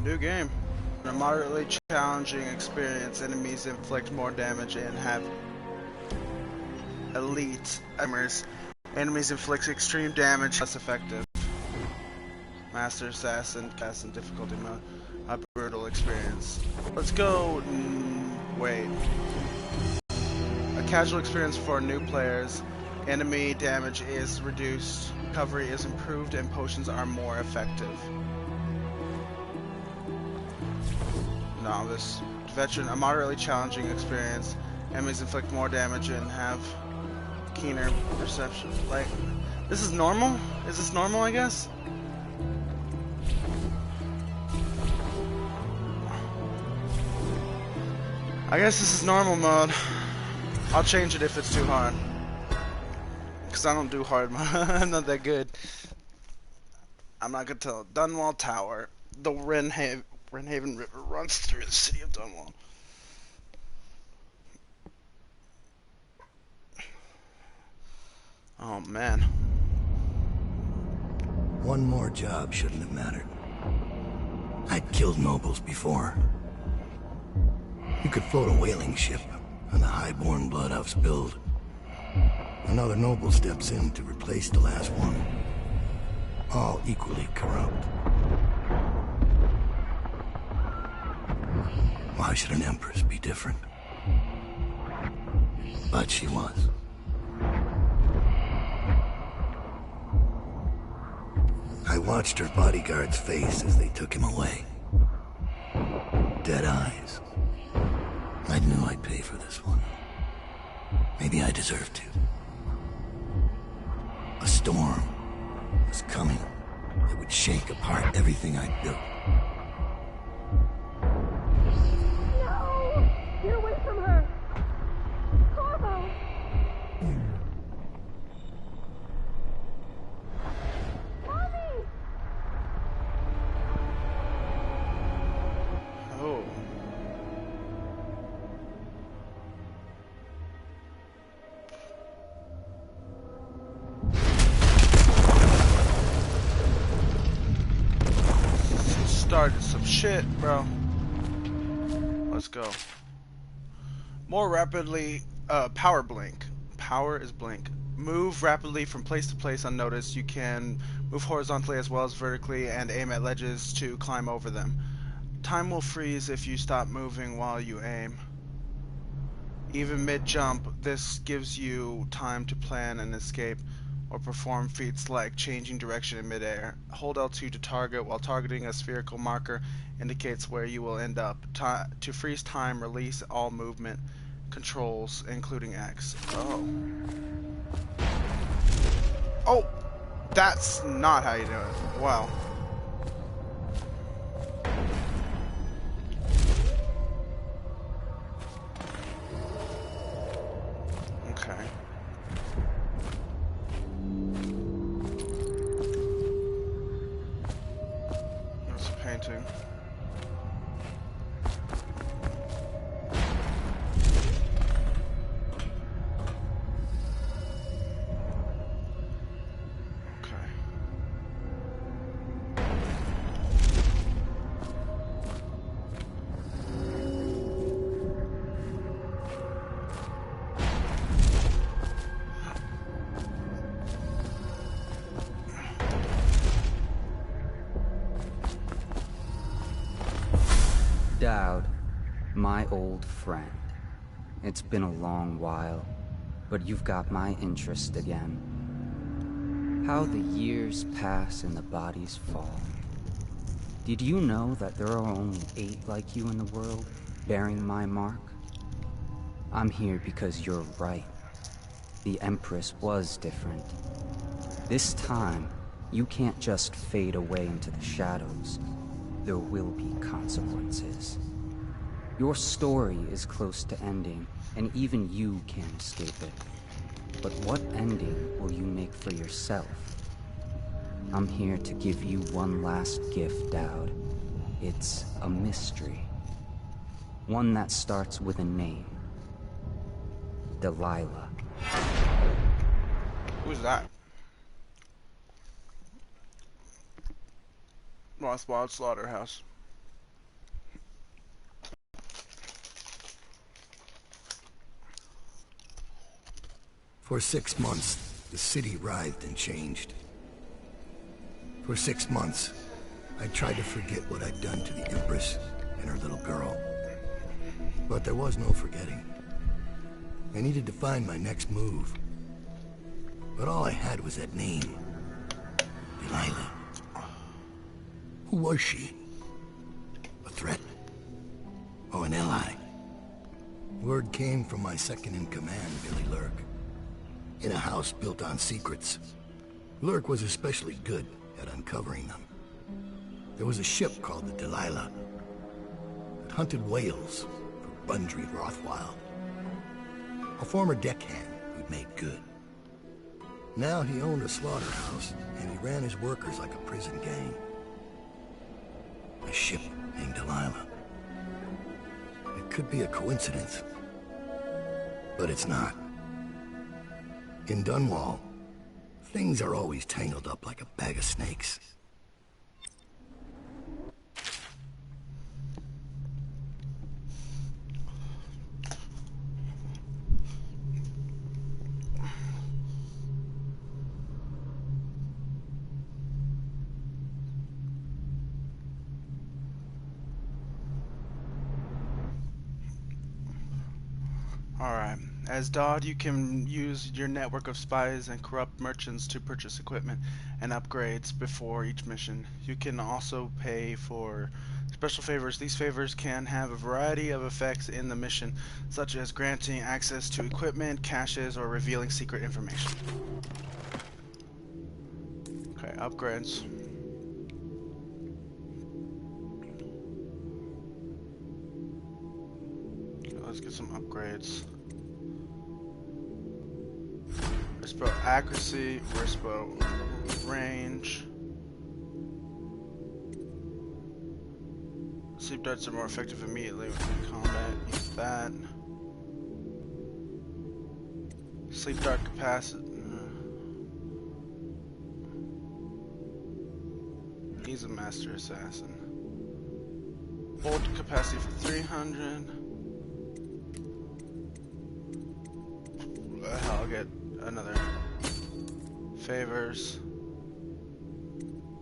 New game. In a moderately challenging experience, enemies inflict more damage and have elite hammers. Enemies inflict extreme damage, less effective. Master Assassin, cast in difficulty mode. A brutal experience. Let's go. Wait. A casual experience for new players. Enemy damage is reduced, recovery is improved, and potions are more effective. Novice. Veteran, a moderately challenging experience. Enemies inflict more damage and have keener perception. Like, this is normal? Is this normal, I guess? I guess this is normal mode. I'll change it if it's too hard. Because I don't do hard mode. I'm not that good. I'm not gonna tell. Dunwall Tower. The Wrenhaven River runs through the city of Dunwall. Oh man. One more job shouldn't have mattered. I'd killed nobles before. You could float a whaling ship, and the high-born blood I've spilled. Another noble steps in to replace the last one. All equally corrupt. Why should an empress be different? But she was. I watched her bodyguard's face as they took him away. Dead eyes. I knew I'd pay for this one. Maybe I deserved to. A storm was coming that would shake apart everything I'd built. No! Get away from her! Corvo! Mommy! Oh. Started some shit, bro. Let's go. More rapidly, power blink. Power is blink. Move rapidly from place to place unnoticed. You can move horizontally as well as vertically and aim at ledges to climb over them. Time will freeze if you stop moving while you aim. Even mid-jump, this gives you time to plan an escape or perform feats like changing direction in midair. Hold L2 to target while targeting a spherical marker indicates where you will end up. To freeze time, release all movement controls, including X. Oh. Oh! That's not how you do it. Wow. Okay. That's a painting. Dowd, my old friend. It's been a long while, but you've got my interest again. How the years pass and the bodies fall. Did you know that there are only 8 like you in the world, bearing my mark? I'm here because you're right. The Empress was different. This time, you can't just fade away into the shadows. There will be consequences. Your story is close to ending, and even you can't escape it. But what ending will you make for yourself? I'm here to give you one last gift, Dowd. It's a mystery. One that starts with a name. Delilah. Who's that? Mothballed Slaughterhouse. For 6 months, the city writhed and changed. For 6 months, I tried to forget what I'd done to the Empress and her little girl. But there was no forgetting. I needed to find my next move. But all I had was that name. Delilah. Who was she? A threat? Or an ally? Word came from my second-in-command, Billy Lurk. In a house built on secrets, Lurk was especially good at uncovering them. There was a ship called the Delilah that hunted whales for Bundry Rothwild. A former deckhand who'd made good. Now he owned a slaughterhouse, and he ran his workers like a prison gang. A ship named Delilah. It could be a coincidence, but it's not. In Dunwall, things are always tangled up like a bag of snakes. Alright. As Dodd, you can use your network of spies and corrupt merchants to purchase equipment and upgrades before each mission. You can also pay for special favors. These favors can have a variety of effects in the mission, such as granting access to equipment, caches, or revealing secret information. Okay, upgrades. Let's get some upgrades. Wrist bow accuracy, wrist bow range. Sleep darts are more effective immediately within combat. Use that. Sleep dart capacity. He's a master assassin. Bolt capacity for 300. I'll get another favors.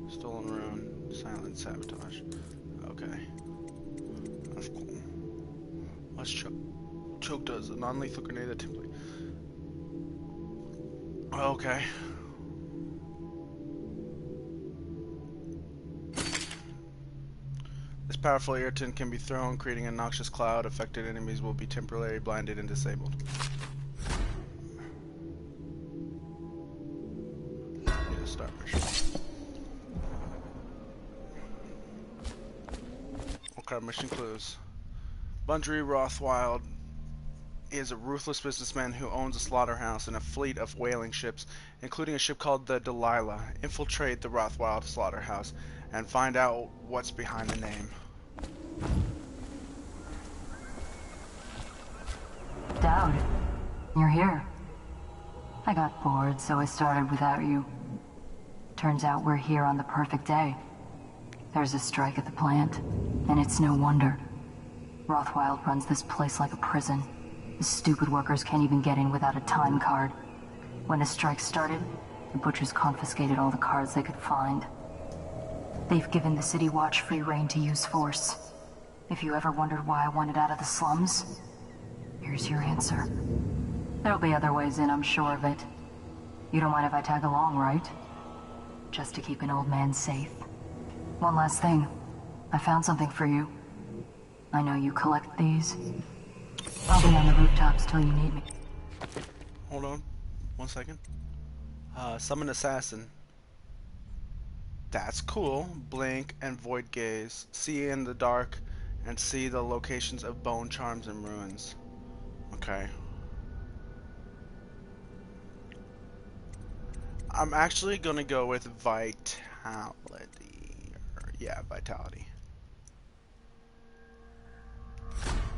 Stolen rune, silent sabotage. Okay, that's cool. What's choke? Choke does a non-lethal grenade that typically. Okay. This powerful irritant can be thrown, creating a noxious cloud. Affected enemies will be temporarily blinded and disabled. Start mission. Okay, mission clues. Bundry Rothwild is a ruthless businessman who owns a slaughterhouse and a fleet of whaling ships, including a ship called the Delilah. Infiltrate the Rothwild slaughterhouse and find out what's behind the name. Dowd, you're here. I got bored, so I started without you. Turns out we're here on the perfect day. There's a strike at the plant, and it's no wonder. Rothwild runs this place like a prison. The stupid workers can't even get in without a time card. When the strike started, the butchers confiscated all the cards they could find. They've given the City Watch free rein to use force. If you ever wondered why I wanted out of the slums, here's your answer. There'll be other ways in, I'm sure of it. You don't mind if I tag along, right? Just to keep an old man safe. One last thing. I found something for you. I know you collect these. I'll be on the rooftops till you need me. Hold on. 1 second. Summon assassin. That's cool. Blink and void gaze. See in the dark and see the locations of bone charms and ruins. Okay. I'm actually gonna go with vitality. Yeah, vitality.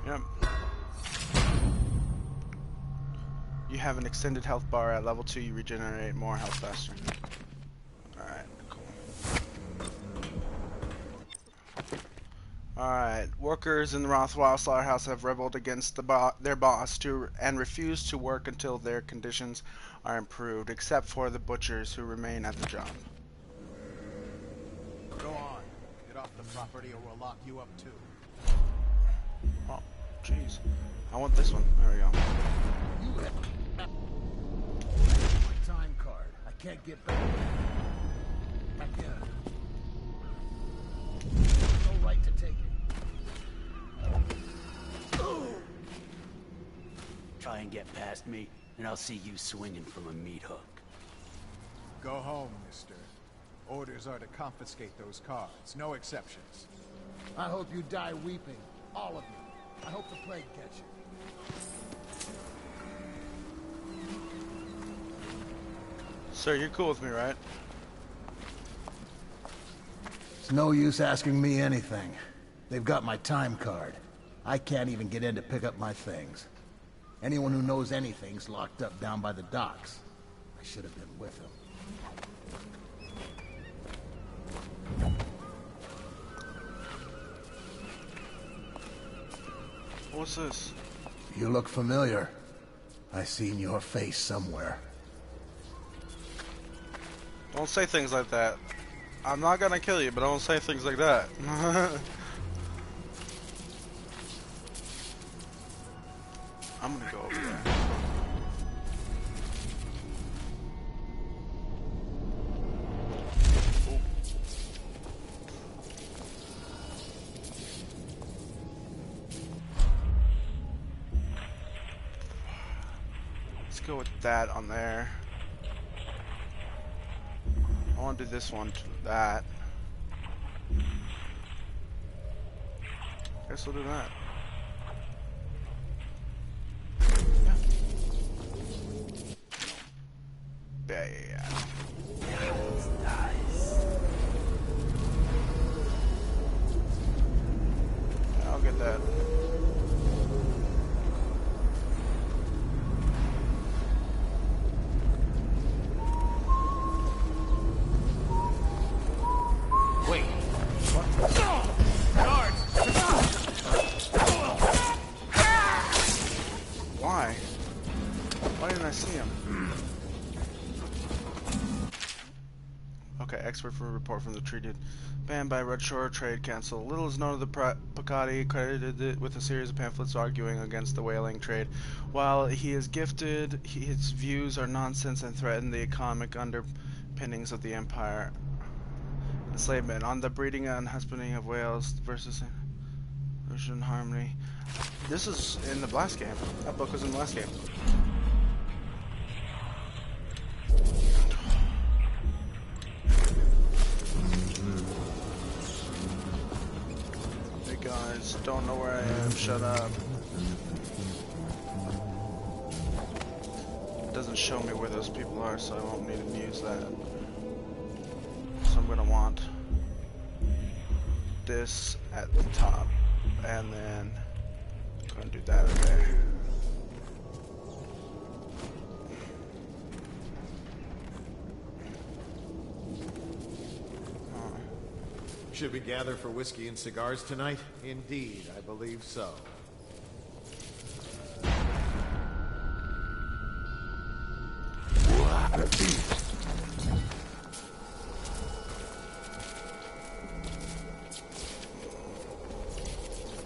Yep. You have an extended health bar. At level 2, you regenerate more health faster. Alright, cool. Alright, workers in the Rothwell slaughterhouse have rebelled against their boss and refuse to work until their conditions are improved, except for the butchers who remain at the job. Go on. Get off the property or we'll lock you up too. Oh, jeez. I want this one. There we go. My time card. I can't get back. Back in. No right to take it. Try and get past me, and I'll see you swinging from a meat hook. Go home, mister. Orders are to confiscate those cards. No exceptions. I hope you die weeping. All of you. I hope the plague catch you. Sir, you're cool with me, right? It's no use asking me anything. They've got my time card. I can't even get in to pick up my things. Anyone who knows anything's locked up down by the docks. I should have been with him. What's this? You look familiar. I seen your face somewhere. Don't say things like that. I'm not gonna kill you, but don't say things like that. I'm gonna go over there. Ooh. Let's go with that on there. I want to do this one to that. Guess we'll do that. Yeah. I'll get that. Wait. Why? Why didn't I see him? Okay, expert for a report from the treated. Banned by Red Shore Trade Council. Little is known of the Picati, credited it with a series of pamphlets arguing against the whaling trade. While he is gifted, his views are nonsense and threaten the economic underpinnings of the empire. Enslavement on the breeding and husbanding of whales versus Ocean Harmony. This is in the last game. That book was in the last game. Hey guys, don't know where I am. Shut up. It doesn't show me where those people are, so I won't need to use that. So I'm gonna want this at the top, and then I'm gonna do that over there. Should we gather for whiskey and cigars tonight? Indeed, I believe so.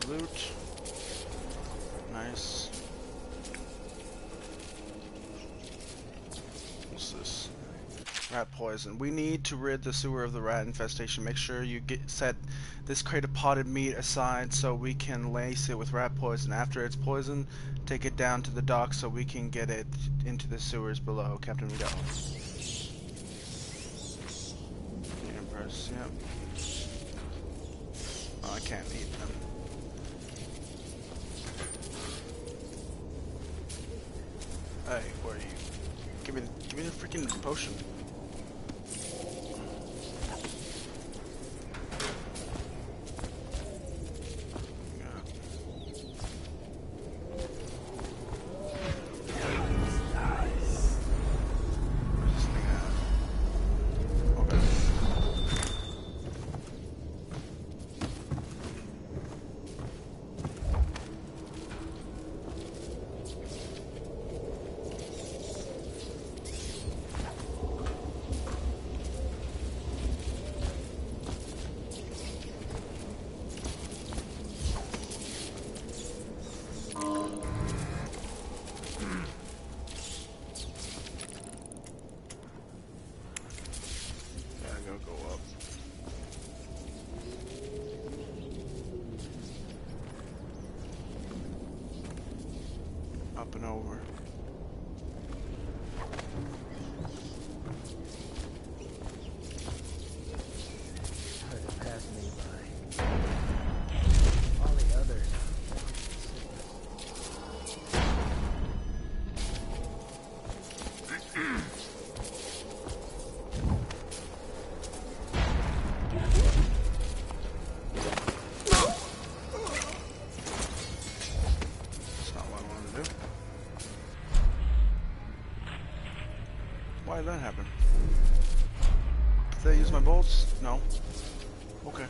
Loot. Nice. What's this? Rat poison. We need to rid the sewer of the rat infestation. Make sure you set this crate of potted meat aside so we can lace it with rat poison. After it's poisoned, take it down to the dock so we can get it into the sewers below. Captain, go. Empress, yep. Oh, I can't eat them. Hey, where are you? Give me the freaking potion. up and over. Hard to pass me by. All the others. That's not what I wanted to do. Why did that happen? Did I use my bolts? No. Okay.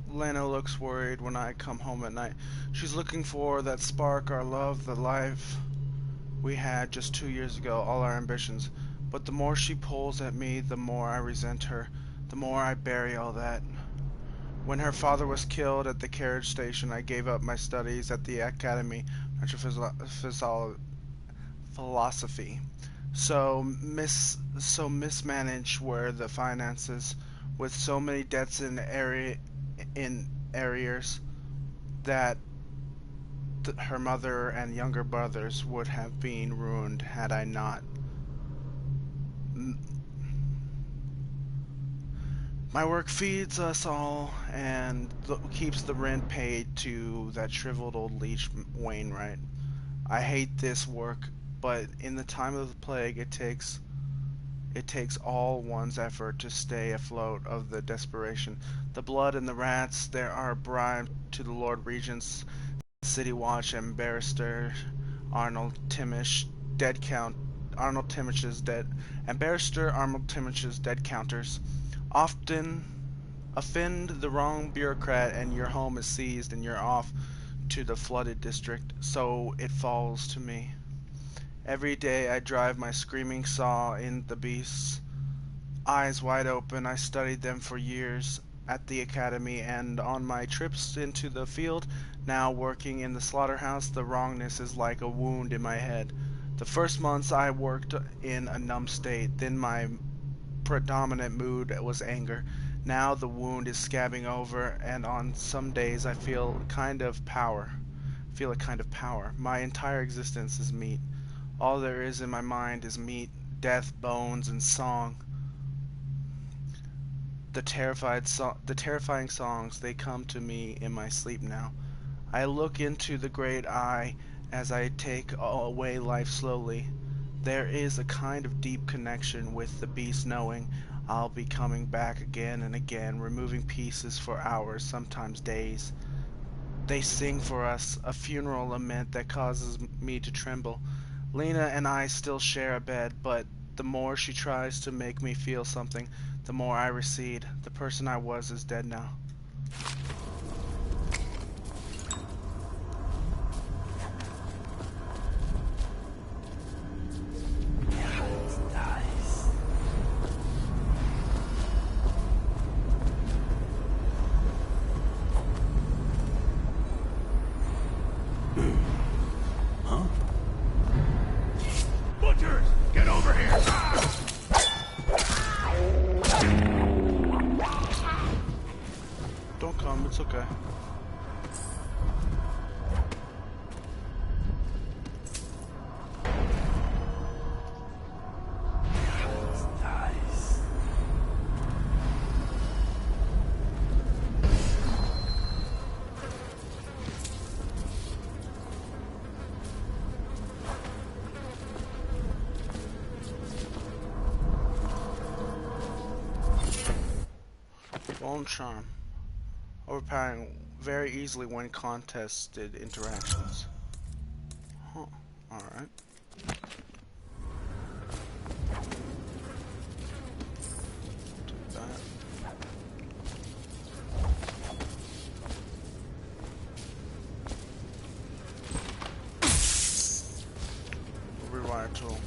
Lena looks worried when I come home at night. She's looking for that spark, our love, the life we had just 2 years ago, all our ambitions. But the more she pulls at me, the more I resent her, the more I bury all that. When her father was killed at the carriage station, I gave up my studies at the academy, philosophy. So mismanaged were the finances, with so many debts in arrears that her mother and younger brothers would have been ruined had I not. My work feeds us all and keeps the rent paid to that shriveled old leech Wainwright. I hate this work, but in the time of the plague it takes all one's effort to stay afloat of the desperation. The blood and the rats, there are bribed to the Lord Regent's City Watch and Barrister Arnold Timish's dead, and Barrister Arnold Timish's dead counters. Often offend the wrong bureaucrat and your home is seized and you're off to the flooded district, so it falls to me. Every day I drive my screaming saw in the beasts. Eyes wide open, I studied them for years at the academy and on my trips into the field. Now working in the slaughterhouse, the wrongness is like a wound in my head. The first months I worked in a numb state, then my predominant mood was anger. Now the wound is scabbing over, and on some days I feel a kind of power. My entire existence is meat. All there is in my mind is meat, death, bones, and song. The terrifying songs, they come to me in my sleep now. I look into the great eye as I take away life slowly. There is a kind of deep connection with the beast, knowing I'll be coming back again and again, removing pieces for hours, sometimes days. They sing for us, a funeral lament that causes me to tremble. Lena and I still share a bed, but the more she tries to make me feel something, the more I recede. The person I was is dead now. Don't come, it's okay. Bone charm. Overpowering very easily when contested interactions. Huh. Alright. Take that. Rewire tool.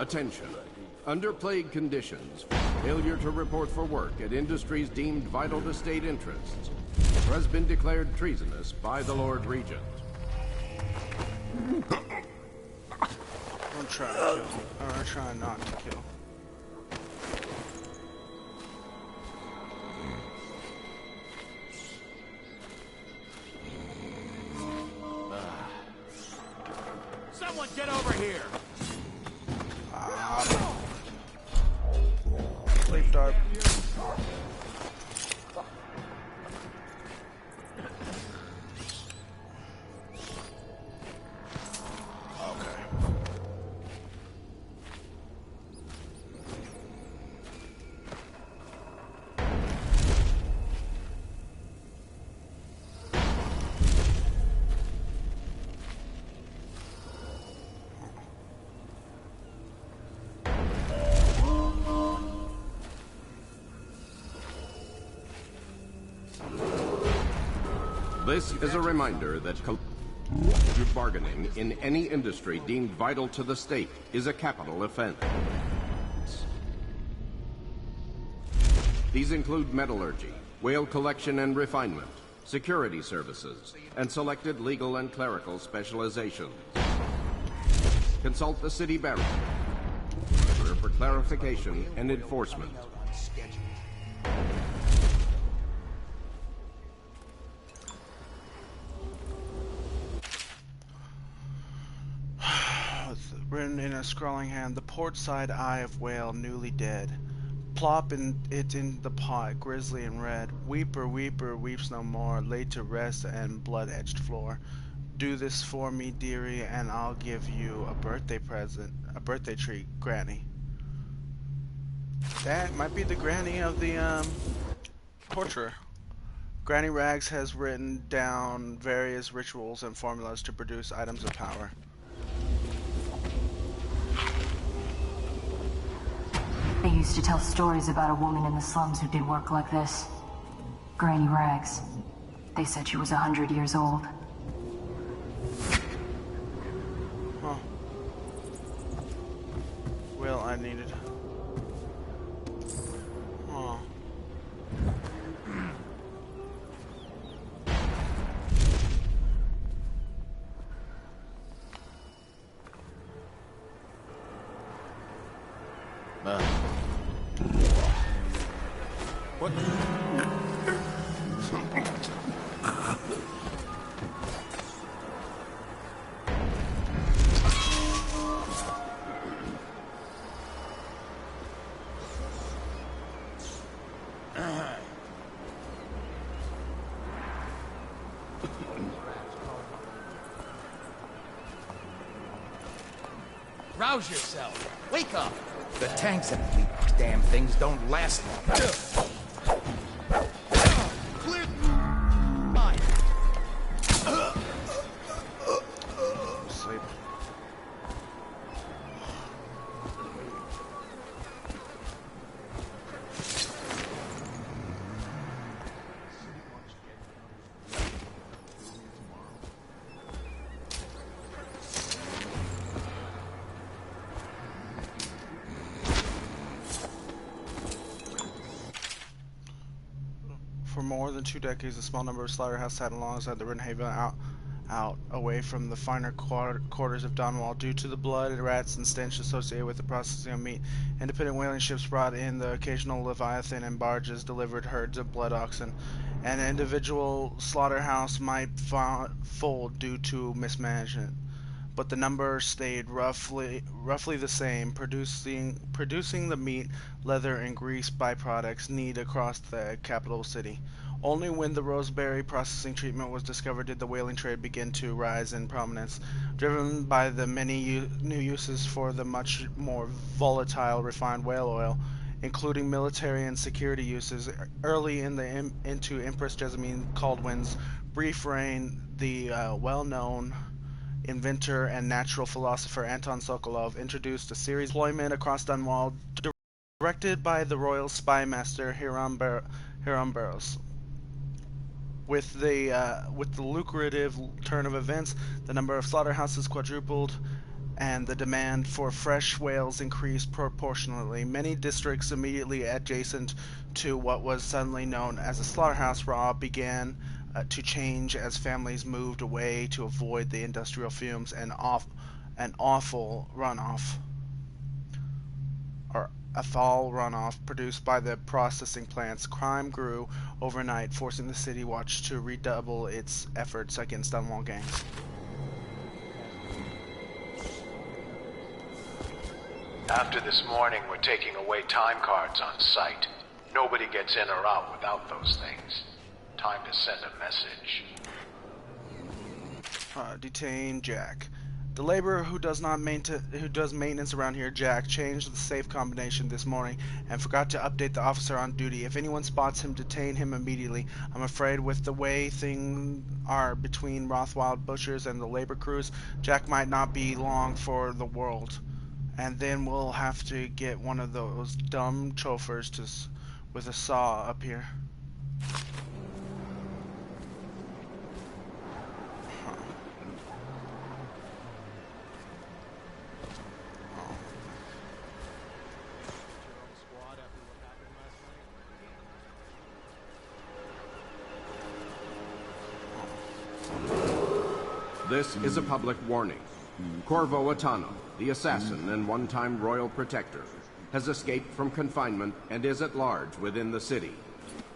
Attention. Under plague conditions, failure to report for work at industries deemed vital to state interests has been declared treasonous by the Lord Regent. I'm trying to kill. I'm trying not to kill. Someone get over here! Sleep dart. This is a reminder that collective bargaining in any industry deemed vital to the state is a capital offense. These include metallurgy, whale collection and refinement, security services, and selected legal and clerical specializations. Consult the city barrier for clarification and enforcement. Written in a scrawling hand, the port side eye of whale newly dead. Plop it in the pot, grisly and red. Weeper, weeper, weeps no more, laid to rest and blood-edged floor. Do this for me, dearie, and I'll give you a birthday present, a birthday treat, Granny. That might be the Granny of the, torturer. Granny Rags has written down various rituals and formulas to produce items of power. They used to tell stories about a woman in the slums who did work like this. Granny Rags. They said she was 100 years old. Huh. Well, I needed... Huh. What? Rouse yourself. Wake up. The tanks and these damn things don't last long. Clear. Mine. Sleep. For more than 2 decades, a small number of slaughterhouses sat alongside the Rinhaven out away from the finer quarters of Dunwall due to the blood, rats, and stench associated with the processing of meat. Independent whaling ships brought in the occasional leviathan, and barges delivered herds of blood oxen. An individual slaughterhouse might fold due to mismanagement, but the number stayed roughly the same, producing the meat, leather, and grease byproducts needed across the capital city. Only when the roseberry processing treatment was discovered did the whaling trade begin to rise in prominence, driven by the many new uses for the much more volatile refined whale oil, including military and security uses. Early into Empress Jessamine Caldwin's brief reign, the well-known inventor and natural philosopher Anton Sokolov introduced a series of deployment across Dunwall, directed by the royal spy master Hiram Barros. With the lucrative turn of events, the number of slaughterhouses quadrupled, and the demand for fresh whales increased proportionally. Many districts immediately adjacent to what was suddenly known as a slaughterhouse raw began to change as families moved away to avoid the industrial fumes and awful runoff, or a foul runoff produced by the processing plants. Crime grew overnight, forcing the city watch to redouble its efforts against dunwall gangs. After this morning, we're taking away time cards on site. Nobody gets in or out without those things. Time to send a message. Detain Jack. The laborer who does maintenance around here, Jack, changed the safe combination this morning and forgot to update the officer on duty. If anyone spots him, detain him immediately. I'm afraid with the way things are between Rothwild butchers and the labor crews, Jack might not be long for the world. And then we'll have to get one of those dumb chauffeurs with a saw up here. This is a public warning. Corvo Atano, the assassin and one-time royal protector, has escaped from confinement and is at large within the city.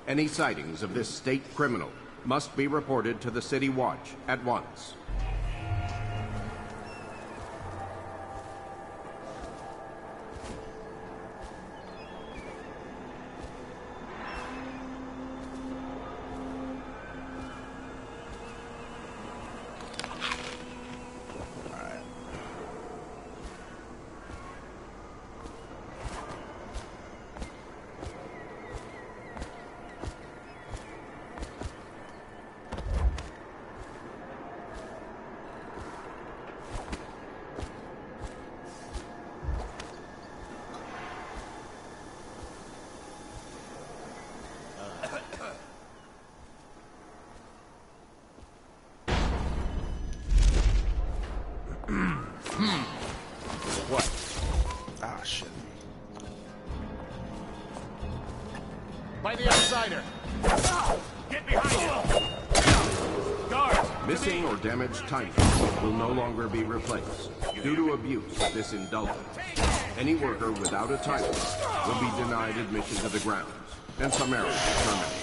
Any sightings of this state criminal must be reported to the City Watch at once. What? Ah, shit. By the outsider! Get behind him! Guards! Missing or damaged time cards will no longer be replaced due to abuse of this indulgence. Any worker without a time card will be denied admission to the grounds and summarily terminated.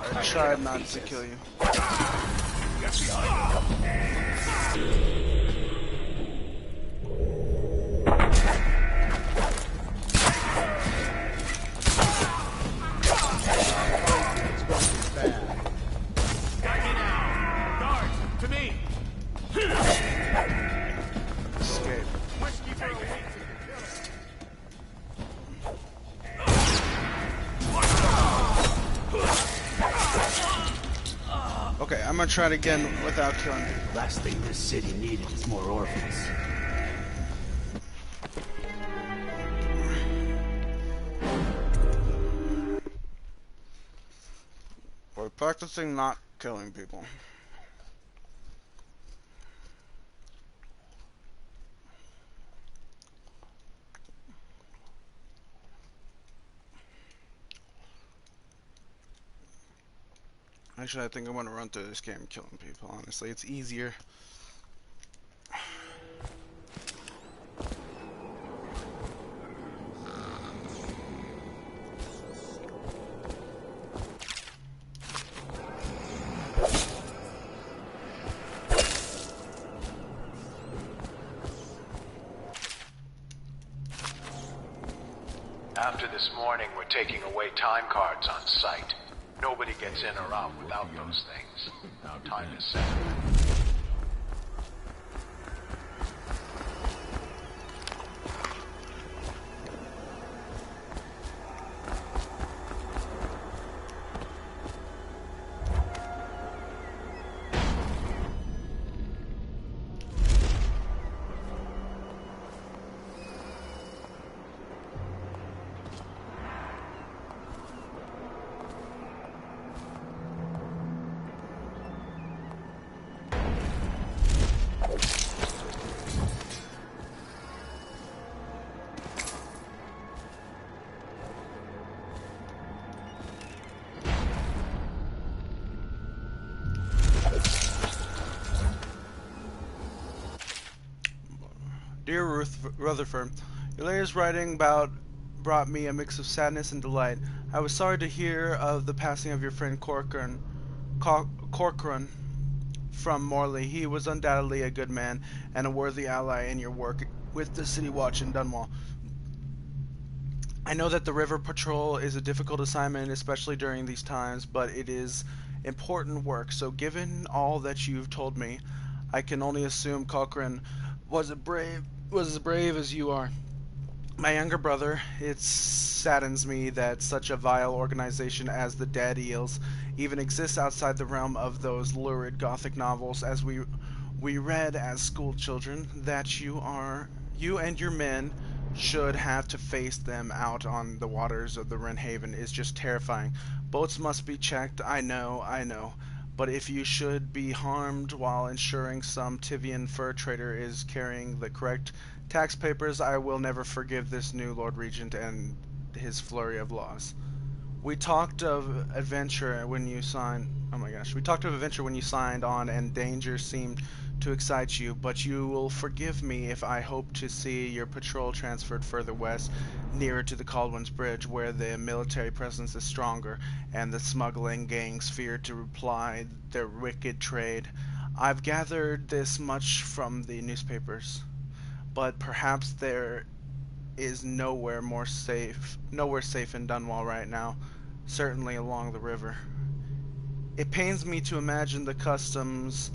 I tried not to kill you. Guards, to me! Escape. Whiskey for a week. Okay, I'm gonna try it again without killing you. Last thing this city needed is more orphans. We're practicing not killing people. Actually, I think I'm gonna run through this game killing people, honestly. It's easier. After this morning, we're taking away time cards on site. Nobody gets in or out without those things. Time to send them. Dear Ruth Rutherford, your latest writing about brought me a mix of sadness and delight. I was sorry to hear of the passing of your friend Corcoran from Morley. He was undoubtedly a good man and a worthy ally in your work with the City Watch in Dunwall. I know that the river patrol is a difficult assignment, especially during these times, but it is important work. So given all that you've told me, I can only assume Corcoran was as brave as you are. My younger brother, it saddens me that such a vile organization as the Dead Eels even exists outside the realm of those lurid Gothic novels as we read as school children. That you and your men should have to face them out on the waters of the Wrenhaven is just terrifying. Boats must be checked, I know. But if you should be harmed while ensuring some Tivian fur trader is carrying the correct tax papers, I will never forgive this new Lord Regent and his flurry of laws. We talked of adventure when you signed. Oh my gosh, we talked of adventure when you signed on, and danger seemed to excite you. But you will forgive me if I hope to see your patrol transferred further west, nearer to the Caldwell's Bridge, where the military presence is stronger, and the smuggling gangs fear to ply their wicked trade. I've gathered this much from the newspapers, but perhaps there is nowhere safe in Dunwall right now, certainly along the river. It pains me to imagine the customs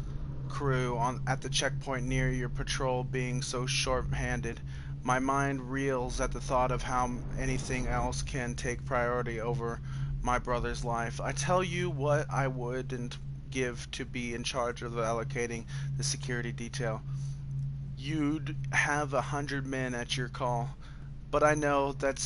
crew at the checkpoint near your patrol being so short-handed. My mind reels at the thought of how anything else can take priority over my brother's life. I tell you what I wouldn't give to be in charge of allocating the security detail. You'd have 100 men at your call, but I know that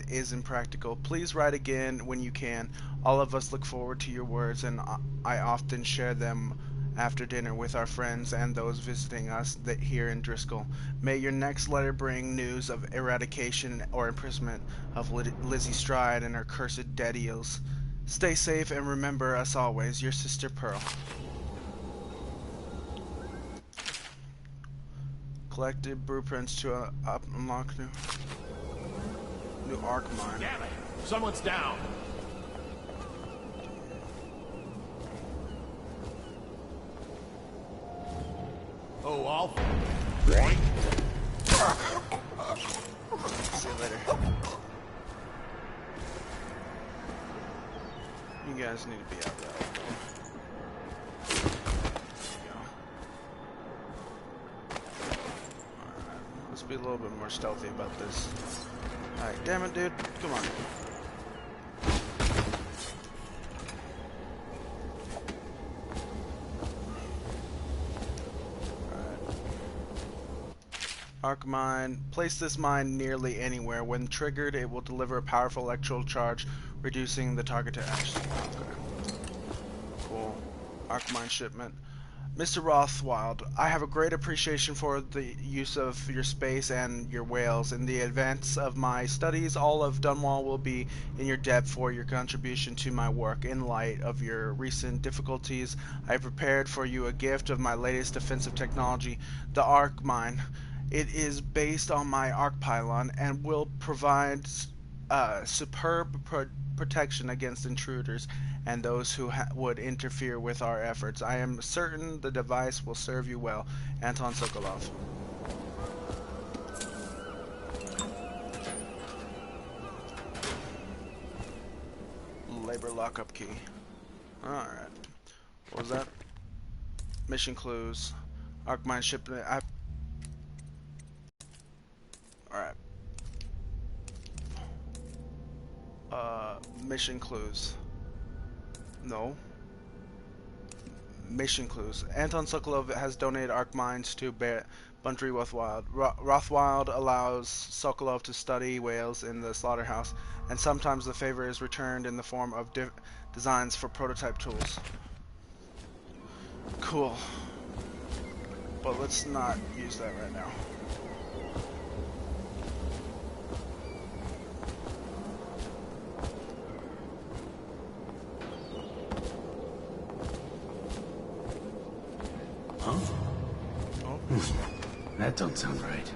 is impractical. Please write again when you can. All of us look forward to your words, and I often share them after dinner with our friends and those visiting us here in Driscoll. May your next letter bring news of eradication or imprisonment of Lizzie Stride and her cursed dead eels. Stay safe and remember us always, your sister Pearl. Collected blueprints to unlock new arc mine. Damn it! Someone's down! Oh, I'll... See you later. You guys need to be out there. Let's be a little bit more stealthy about this. Alright, damn it, dude. Come on. Arc mine. Place this mine nearly anywhere. When triggered, it will deliver a powerful electrical charge, reducing the target to ash. Okay. Cool. Arc mine shipment. Mr. Rothwild, I have a great appreciation for the use of your space and your whales. In the advance of my studies, all of Dunwall will be in your debt for your contribution to my work. In light of your recent difficulties, I have prepared for you a gift of my latest defensive technology, the arc mine. It is based on my arc pylon and will provide superb protection against intruders and those who would interfere with our efforts. I am certain the device will serve you well. Anton Sokolov. Labor lockup key. Alright. What was that? Mission clues. Arc mine shipment. Alright. Mission clues. No. Mission clues. Anton Sokolov has donated arc mines to Buntry Rothwild. Rothwild allows Sokolov to study whales in the slaughterhouse, and sometimes the favor is returned in the form of designs for prototype tools. Cool. But let's not use that right now. That don't sound right.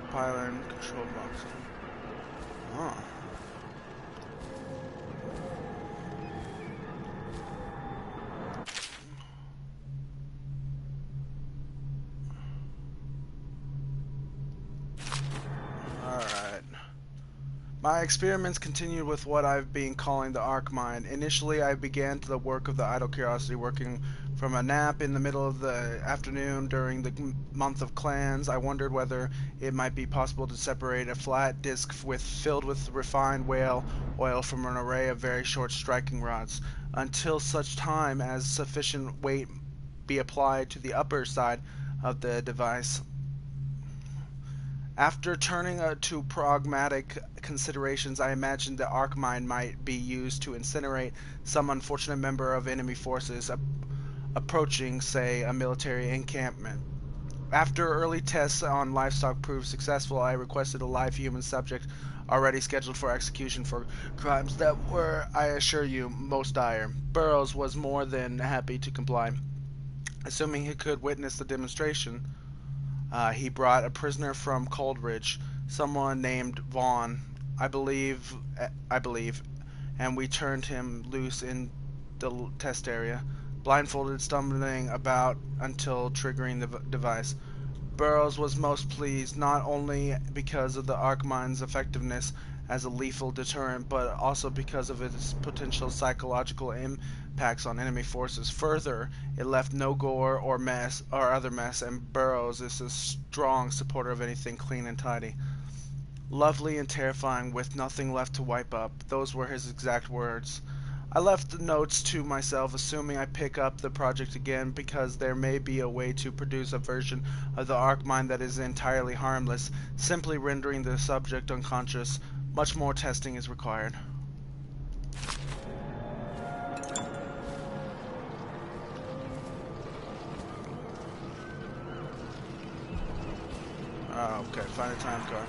Pylon control box. Huh. My experiments continued with what I've been calling the Arc Mine. Initially, I began the work of the Idle Curiosity, working from a nap in the middle of the afternoon during the month of clans. I wondered whether it might be possible to separate a flat disc filled with refined whale oil from an array of very short striking rods, until such time as sufficient weight be applied to the upper side of the device. After turning to pragmatic considerations, I imagined the arc mine might be used to incinerate some unfortunate member of enemy forces approaching, say, a military encampment. After early tests on livestock proved successful, I requested a live human subject already scheduled for execution for crimes that were, I assure you, most dire. Burroughs was more than happy to comply. Assuming he could witness the demonstration, he brought a prisoner from Coldridge, someone named Vaughn, I believe, and we turned him loose in the test area, blindfolded, stumbling about until triggering the device. Burroughs was most pleased, not only because of the arc mine's effectiveness as a lethal deterrent, but also because of its potential psychological impacts on enemy forces. Further, it left no gore or mess or other mess, and Burroughs is a strong supporter of anything clean and tidy. Lovely and terrifying, with nothing left to wipe up. Those were his exact words. I left the notes to myself, assuming I pick up the project again, because there may be a way to produce a version of the arc mine that is entirely harmless, simply rendering the subject unconscious. Much more testing is required. Okay, find a time card.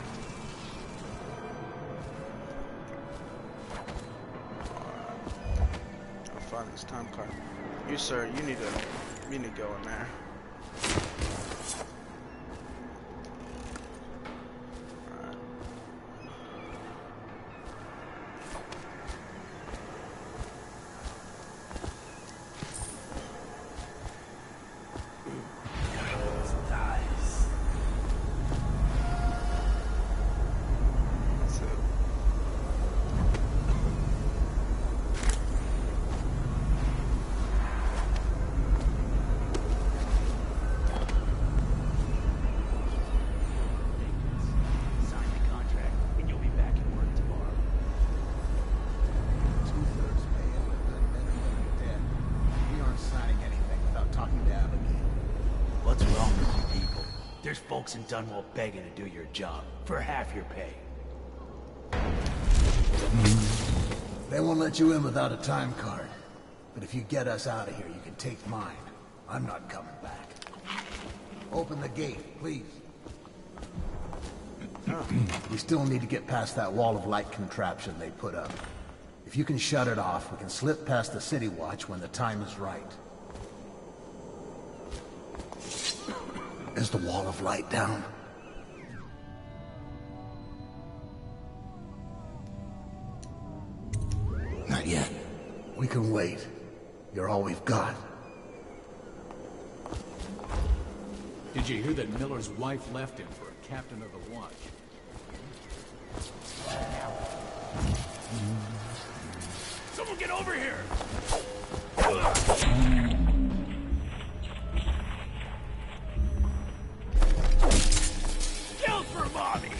I'll find this time card. You, sir, you need to go in there. Folks in Dunwall begging to do your job for half your pay. They won't let you in without a time card. But if you get us out of here, you can take mine. I'm not coming back. Open the gate, please. We still need to get past that wall of light contraption they put up. If you can shut it off, we can slip past the city watch when the time is right. Is the wall of light down? Not yet. We can wait. You're all we've got. Did you hear that Miller's wife left him for a captain of the watch? Someone get over here! For mommy.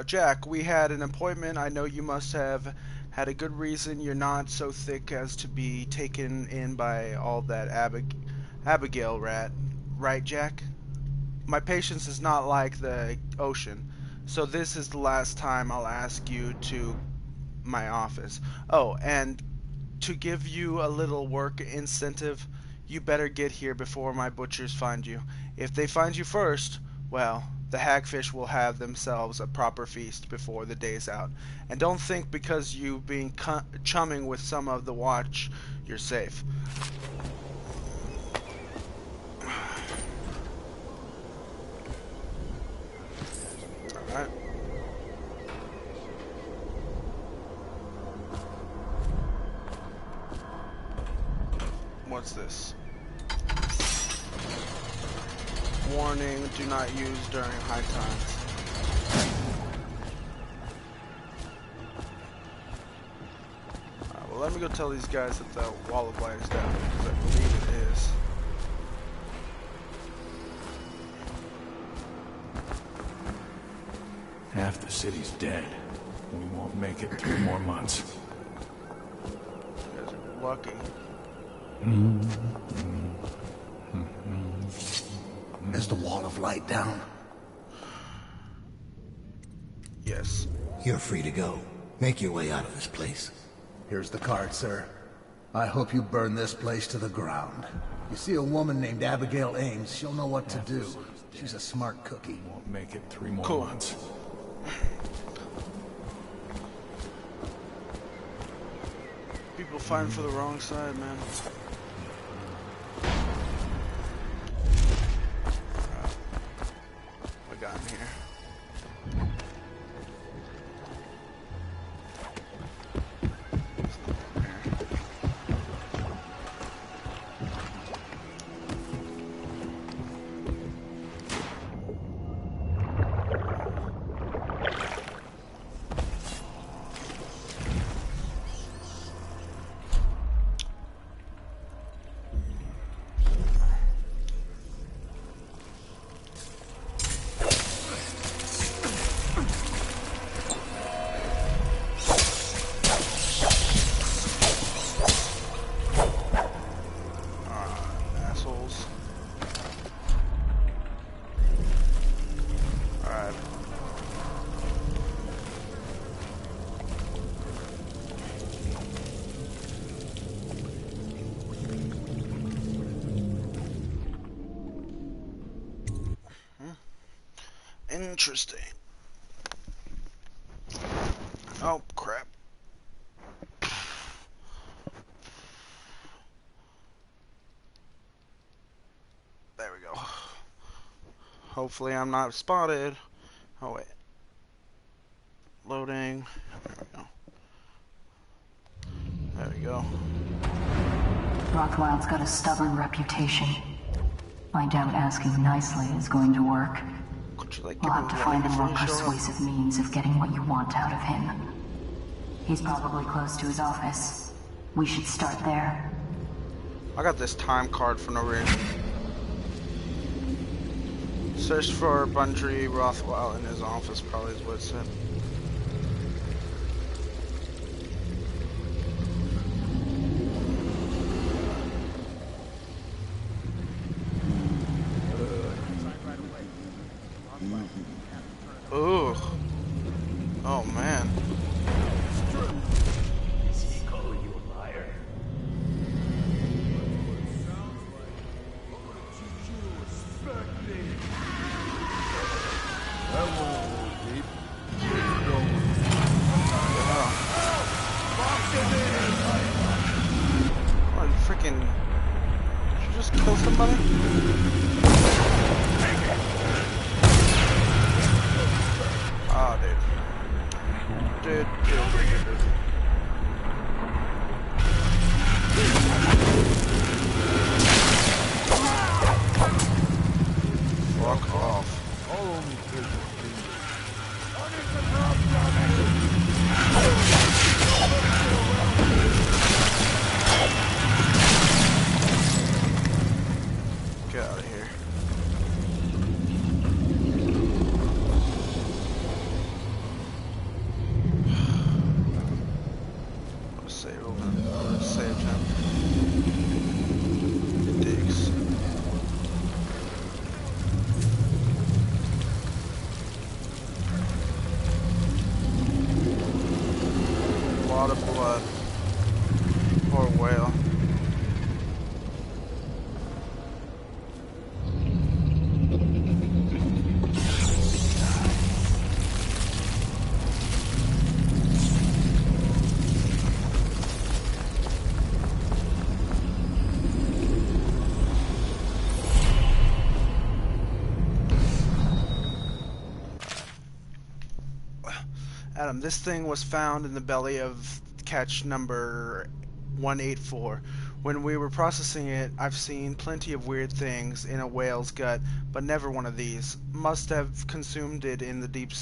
Jack, we had an appointment. I know you must have had a good reason. You're not so thick as to be taken in by all that Abigail rat. Right, Jack? My patience is not like the ocean, so this is the last time I'll ask you to my office. Oh, and to give you a little work incentive, you better get here before my butchers find you. If they find you first, well, the hagfish will have themselves a proper feast before the day's out. And don't think because you've been chumming with some of the watch, you're safe. Alright. What's this? Warning, do not use during high times. Well, let me go tell these guys that the wall of light is down, because I believe it is. Half the city's dead. We won't make it 3 more months. You guys are lucky. Is the wall of light down? Yes. You're free to go. Make your way out of this place. Here's the card, sir. I hope you burn this place to the ground. You see a woman named Abigail Ames, she'll know what to do. She's a smart cookie. Won't make it 3 more months. People fighting for the wrong side, man. What got in here? Interesting. Oh, crap. There we go. Hopefully I'm not spotted. Oh, wait. Loading. There we go. There we go. Rothwild's got a stubborn reputation. I doubt asking nicely is going to work. We'll have to find a more persuasive means of getting what you want out of him. He's probably close to his office. We should start there. I got this time card for no reason. Search for Bundry Rothwell in his office, probably is what it said. Ooh. Oh man. Is he calling you a liar? Oh, you freaking... Did you just kill somebody? Ah, dude. Dude. Fuck off. Get out of here. Adam, this thing was found in the belly of catch number 184. When we were processing it, I've seen plenty of weird things in a whale's gut, but never one of these. Must have consumed it in the deep,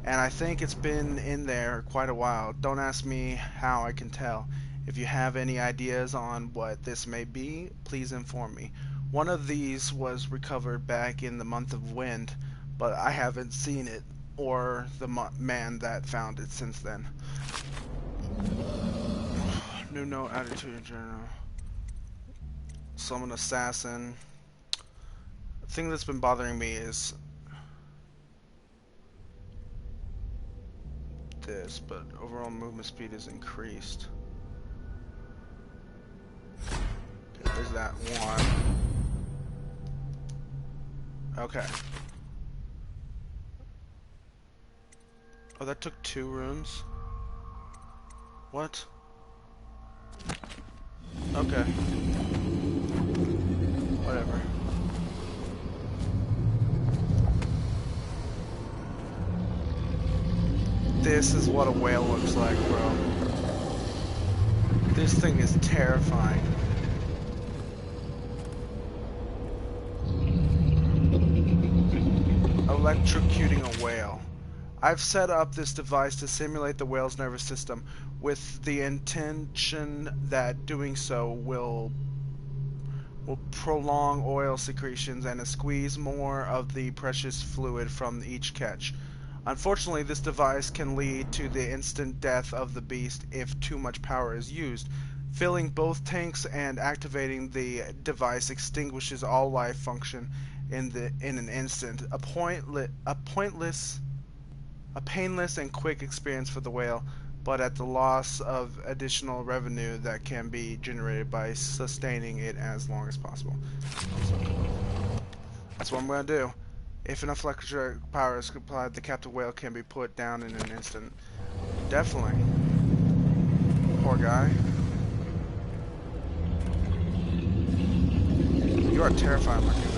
and I think it's been in there quite a while. Don't ask me how I can tell. If you have any ideas on what this may be, please inform me. One of these was recovered back in the month of Wind, but I haven't seen it or the man that found it since then. New note added to your journal. Summon assassin. The thing that's been bothering me is this, but overall movement speed is increased. Okay, there's that one. Okay. Oh, that took 2 runes? What? Okay. Whatever. This is what a whale looks like, bro. This thing is terrifying. Electrocuting a whale. I've set up this device to simulate the whale's nervous system with the intention that doing so will prolong oil secretions and squeeze more of the precious fluid from each catch. Unfortunately, this device can lead to the instant death of the beast if too much power is used. Filling both tanks and activating the device extinguishes all life function in an instant. A painless and quick experience for the whale, but at the loss of additional revenue that can be generated by sustaining it as long as possible. That's what I'm going to do. If enough electric power is supplied, the captive whale can be put down in an instant. Definitely. Poor guy. You are terrifying looking though.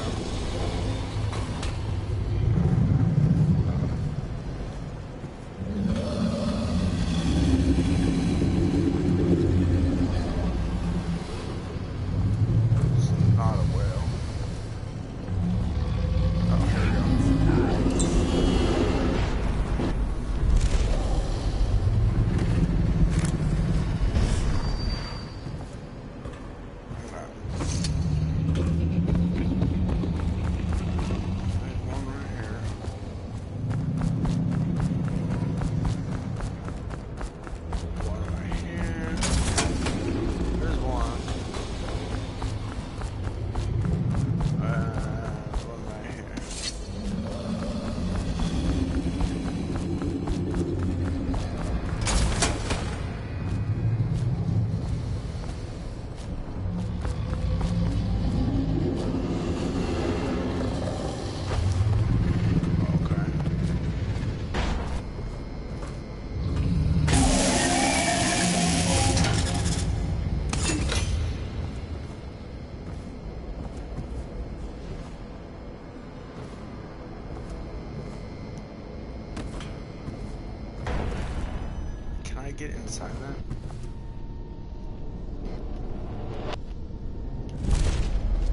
Get inside that?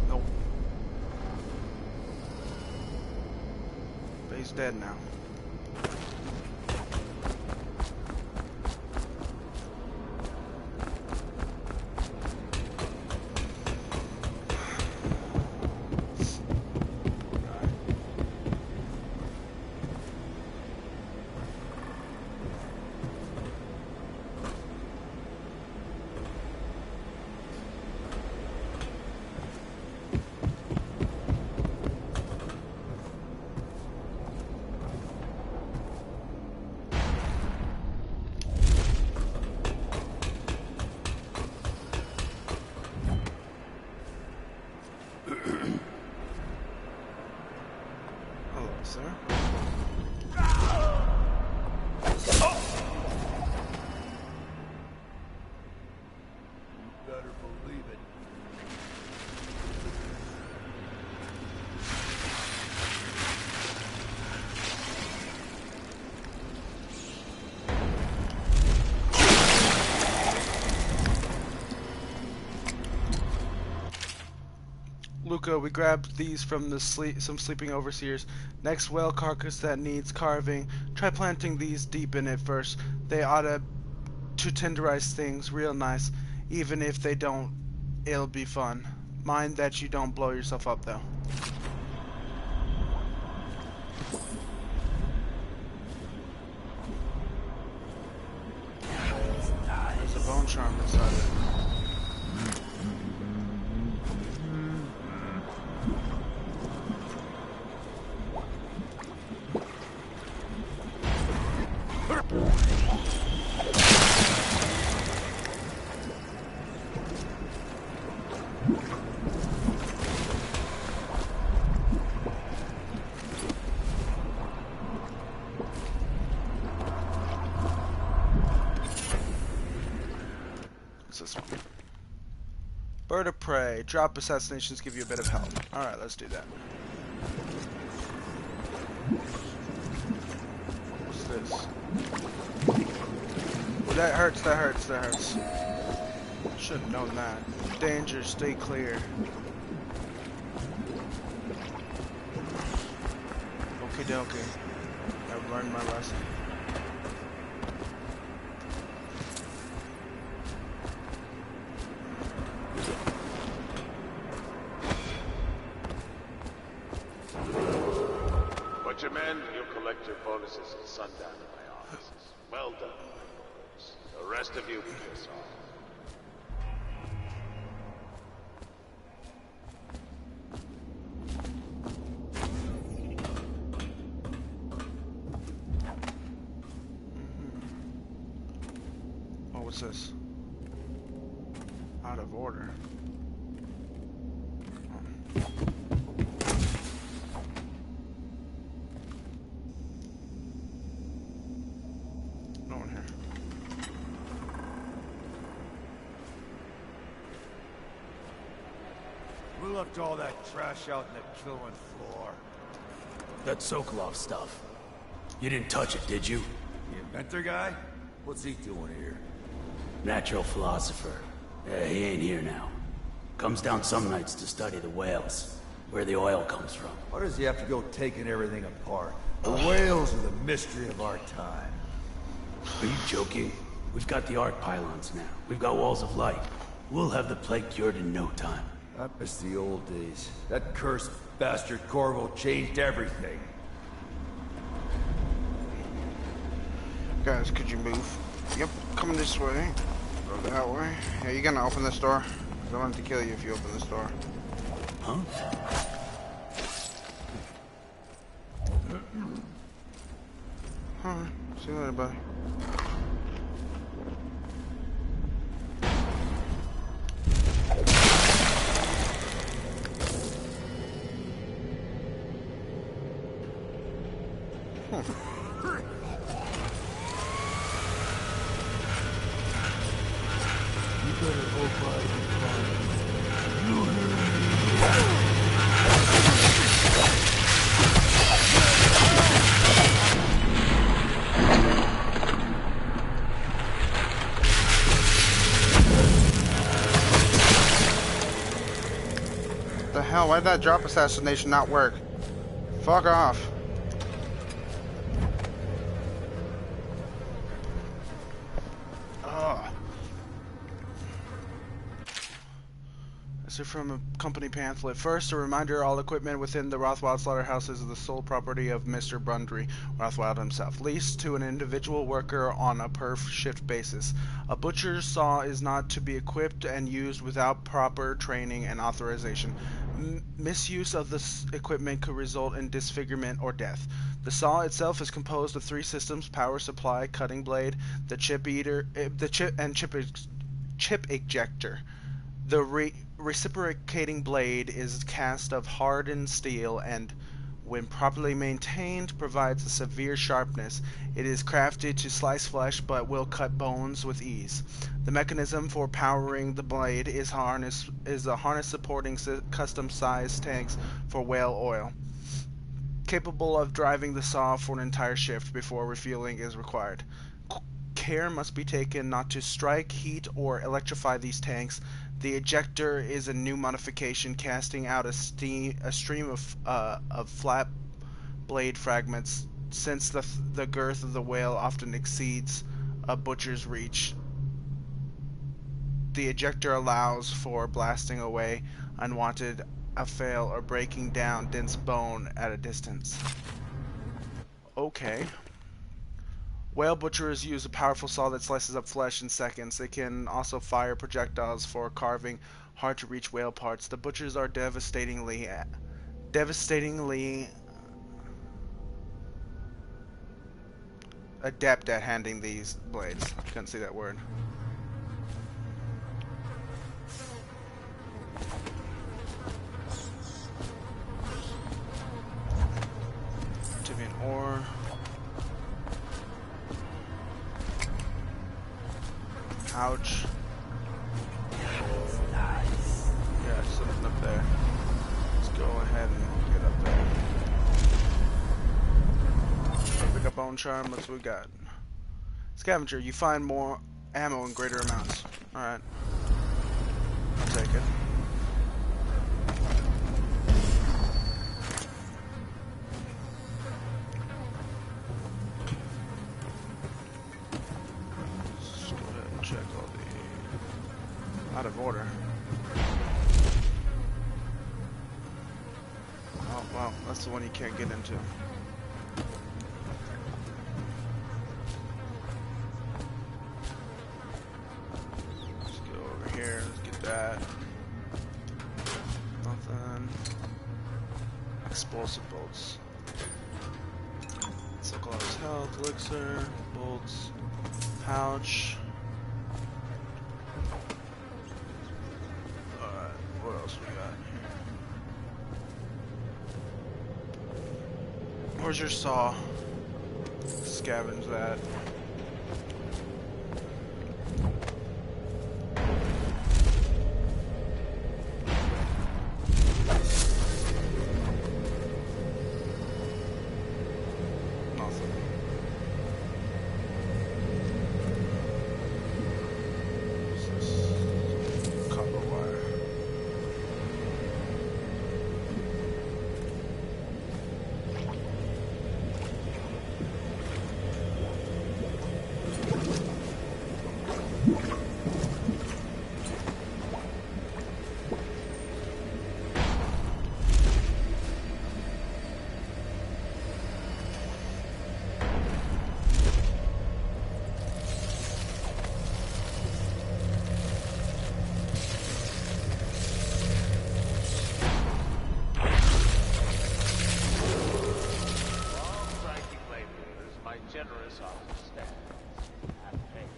Nope. But he's dead now. Luca, we grabbed these from the some sleeping overseers. Next whale carcass that needs carving. Try planting these deep in it first. They oughta to tenderize things real nice. Even if they don't, it'll be fun. Mind that you don't blow yourself up though. There's a bone charm inside it. Bird of prey. Drop assassinations give you a bit of health. Alright, let's do that. What's this? Oh, that hurts, that hurts, that hurts. Should have known that. Danger, stay clear. Okie dokie. I've learned my lesson. Men, you'll collect your bonuses at sundown in my offices. Well done, my lords. The rest of you piss off. Oh, what's this? Out of order. Who left all that trash out in the killing floor? That Sokolov stuff. You didn't touch it, did you? The inventor guy? What's he doing here? Natural philosopher. He ain't here now. Comes down some nights to study the whales, where the oil comes from. Why does he have to go taking everything apart? The whales are the mystery of our time. Are you joking? We've got the arc pylons now. We've got walls of light. We'll have the plague cured in no time. I miss the old days. That cursed bastard Corvo changed everything. Guys, could you move? Yep, coming this way. Go that way. Yeah, you gonna open this door? I don't want to kill you if you open this door. Huh? Alright, see you later, buddy. The hell? Why'd that drop assassination not work? Fuck off. This is from a company pamphlet. First, a reminder: all equipment within the Rothwild slaughterhouse is the sole property of Mr. Brundry, Rothwild himself, leased to an individual worker on a per-shift basis. A butcher's saw is not to be equipped and used without proper training and authorization. Misuse of this equipment could result in disfigurement or death. The saw itself is composed of 3 systems: power supply, cutting blade, the chip ejector. The reciprocating blade is cast of hardened steel and, when properly maintained, provides a severe sharpness. It is crafted to slice flesh but will cut bones with ease. The mechanism for powering the blade is a harness supporting custom-sized tanks for whale oil, capable of driving the saw for an entire shift before refueling is required. Care must be taken not to strike, heat, or electrify these tanks. The ejector is a new modification, casting out a stream of flat blade fragments. Since the girth of the whale often exceeds a butcher's reach, the ejector allows for blasting away unwanted affail or breaking down dense bone at a distance. Okay. Whale butchers use a powerful saw that slices up flesh in seconds. They can also fire projectiles for carving hard-to-reach whale parts. The butchers are devastatingly adept at handling these blades. Couldn't see that word. Tibian ore. Ouch. Nice. Yeah, something up there. Let's go ahead and get up there. Pick up bone charm. What's we got? Scavenger. You find more ammo in greater amounts. Alright. I'll take it. Let's go ahead and check all the... Out of order. Oh, wow. That's the one you can't get into. Let's go over here. Let's get that. Nothing. Explosive bolts. Cyclops health, elixir, bolts, pouch. Alright, what else we got here? Where's your saw? Scavenge that. Generous offer stands. Have faith.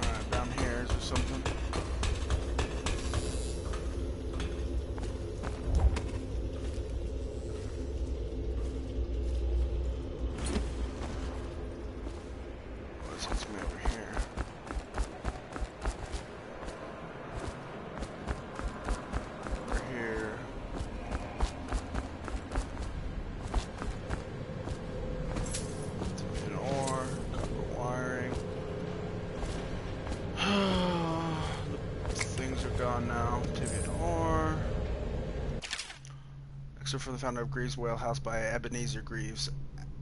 Alright, down here, is there something? Gets me over here. Over here. An ore, copper wiring. The things are gone now. Tibian ore. Excerpt from the founder of Greaves Whale House by Ebenezer Greaves.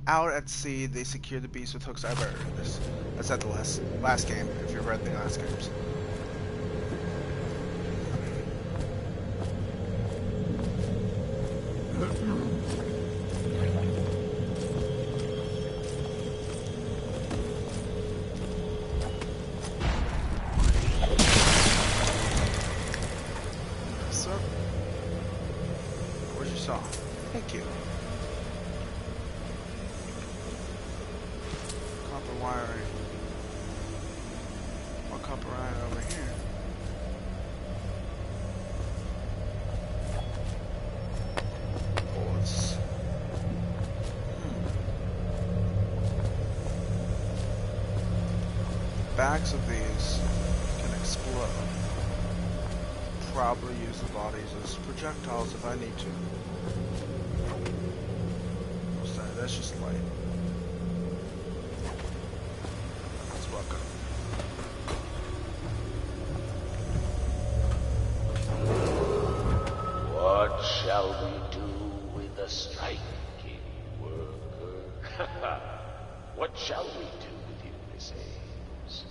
Out at sea, they secure the beast with hooks. I've heard this. That's at the last game, if you've read the last games. So, where's your saw? Thank you. Copper wiring. More copper iron over here. Bullets. backs of these can explode. Probably use the bodies as projectiles if I need to. What's that? That's just light. Let's walk up. What shall we do with the striking worker? What shall we do with you, Miss Ames?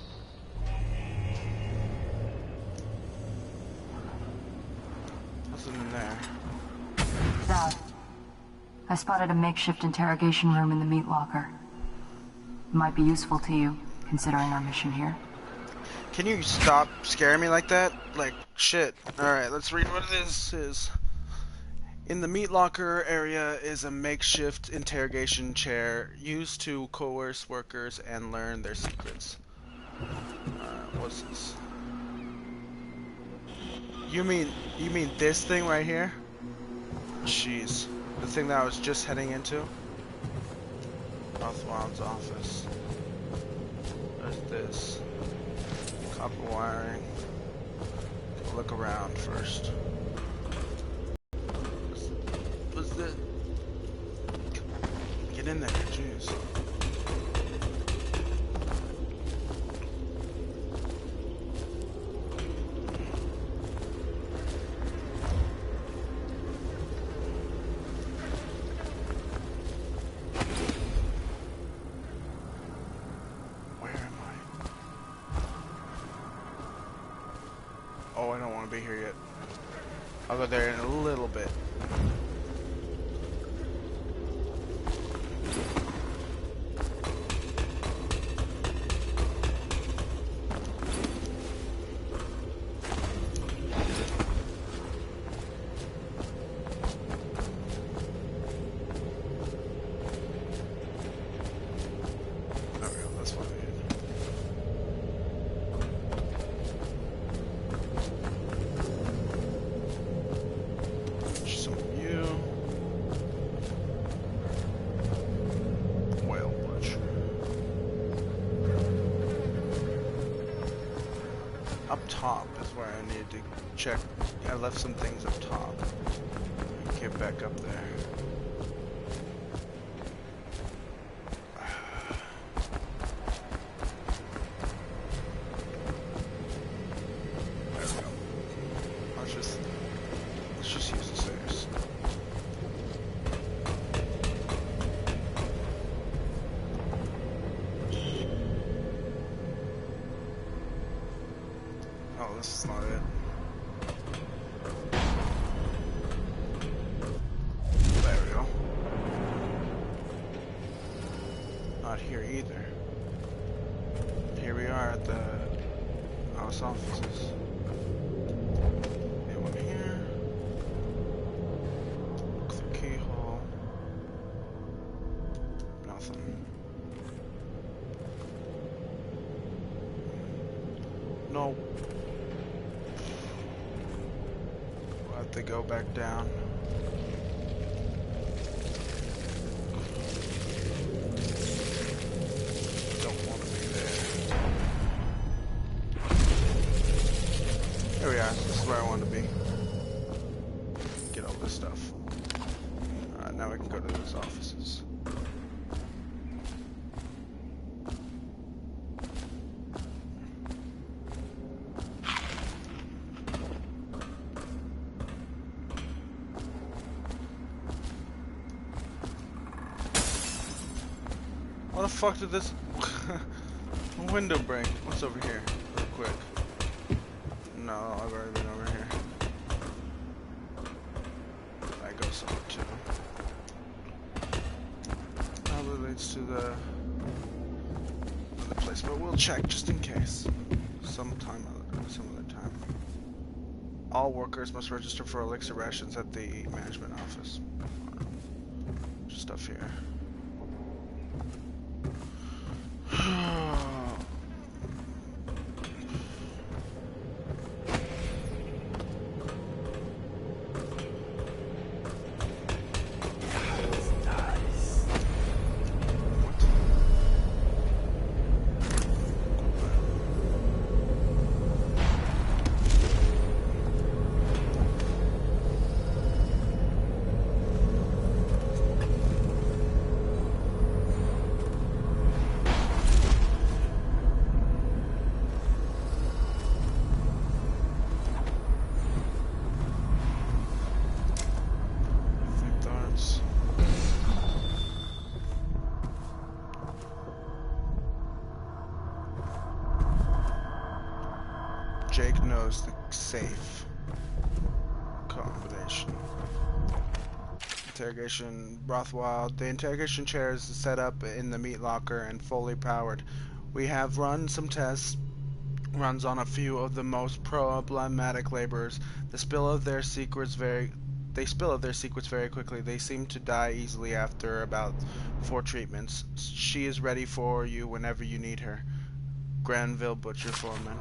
Nothing in there. Dad, I spotted a makeshift interrogation room in the meat locker. It might be useful to you, considering our mission here. Can you stop scaring me like that? Like, shit. Alright, let's read what this is. In the meat locker area is a makeshift interrogation chair used to coerce workers and learn their secrets. What's this? You mean this thing right here? Jeez. The thing that I was just heading into? Rothwild's office. There's this. Copper wiring. Look around first. What's this? Get in there, jeez. Oh, I don't want to be here yet. I'll go there in a little bit. There we go, that's what I need. Up top is where I need to check. I left some things up top. Get back up there. There we go. Let's just use the stairs. Oh, this is not it. There we go. Not here either. Here we are at the house offices. One here. Look through keyhole. Nothing. No. We'll have to go back down. Don't want to be there. There we are. This is where I want to be. Get all this stuff. Alright, now we can go to those offices. What the fuck did this window break? What's over here? Real quick. No, I've already been over here. That goes somewhere too. Probably leads to the other place, but we'll check just in case. Some other time. All workers must register for elixir rations at the management office. Just stuff here. Jake knows the safe combination. Interrogation Rothwild. The interrogation chair is set up in the meat locker and fully powered. We have run some tests. Runs on a few of the most problematic laborers. They spill of their secrets very quickly. They seem to die easily after about 4 treatments. She is ready for you whenever you need her. Granville Butcher Foreman.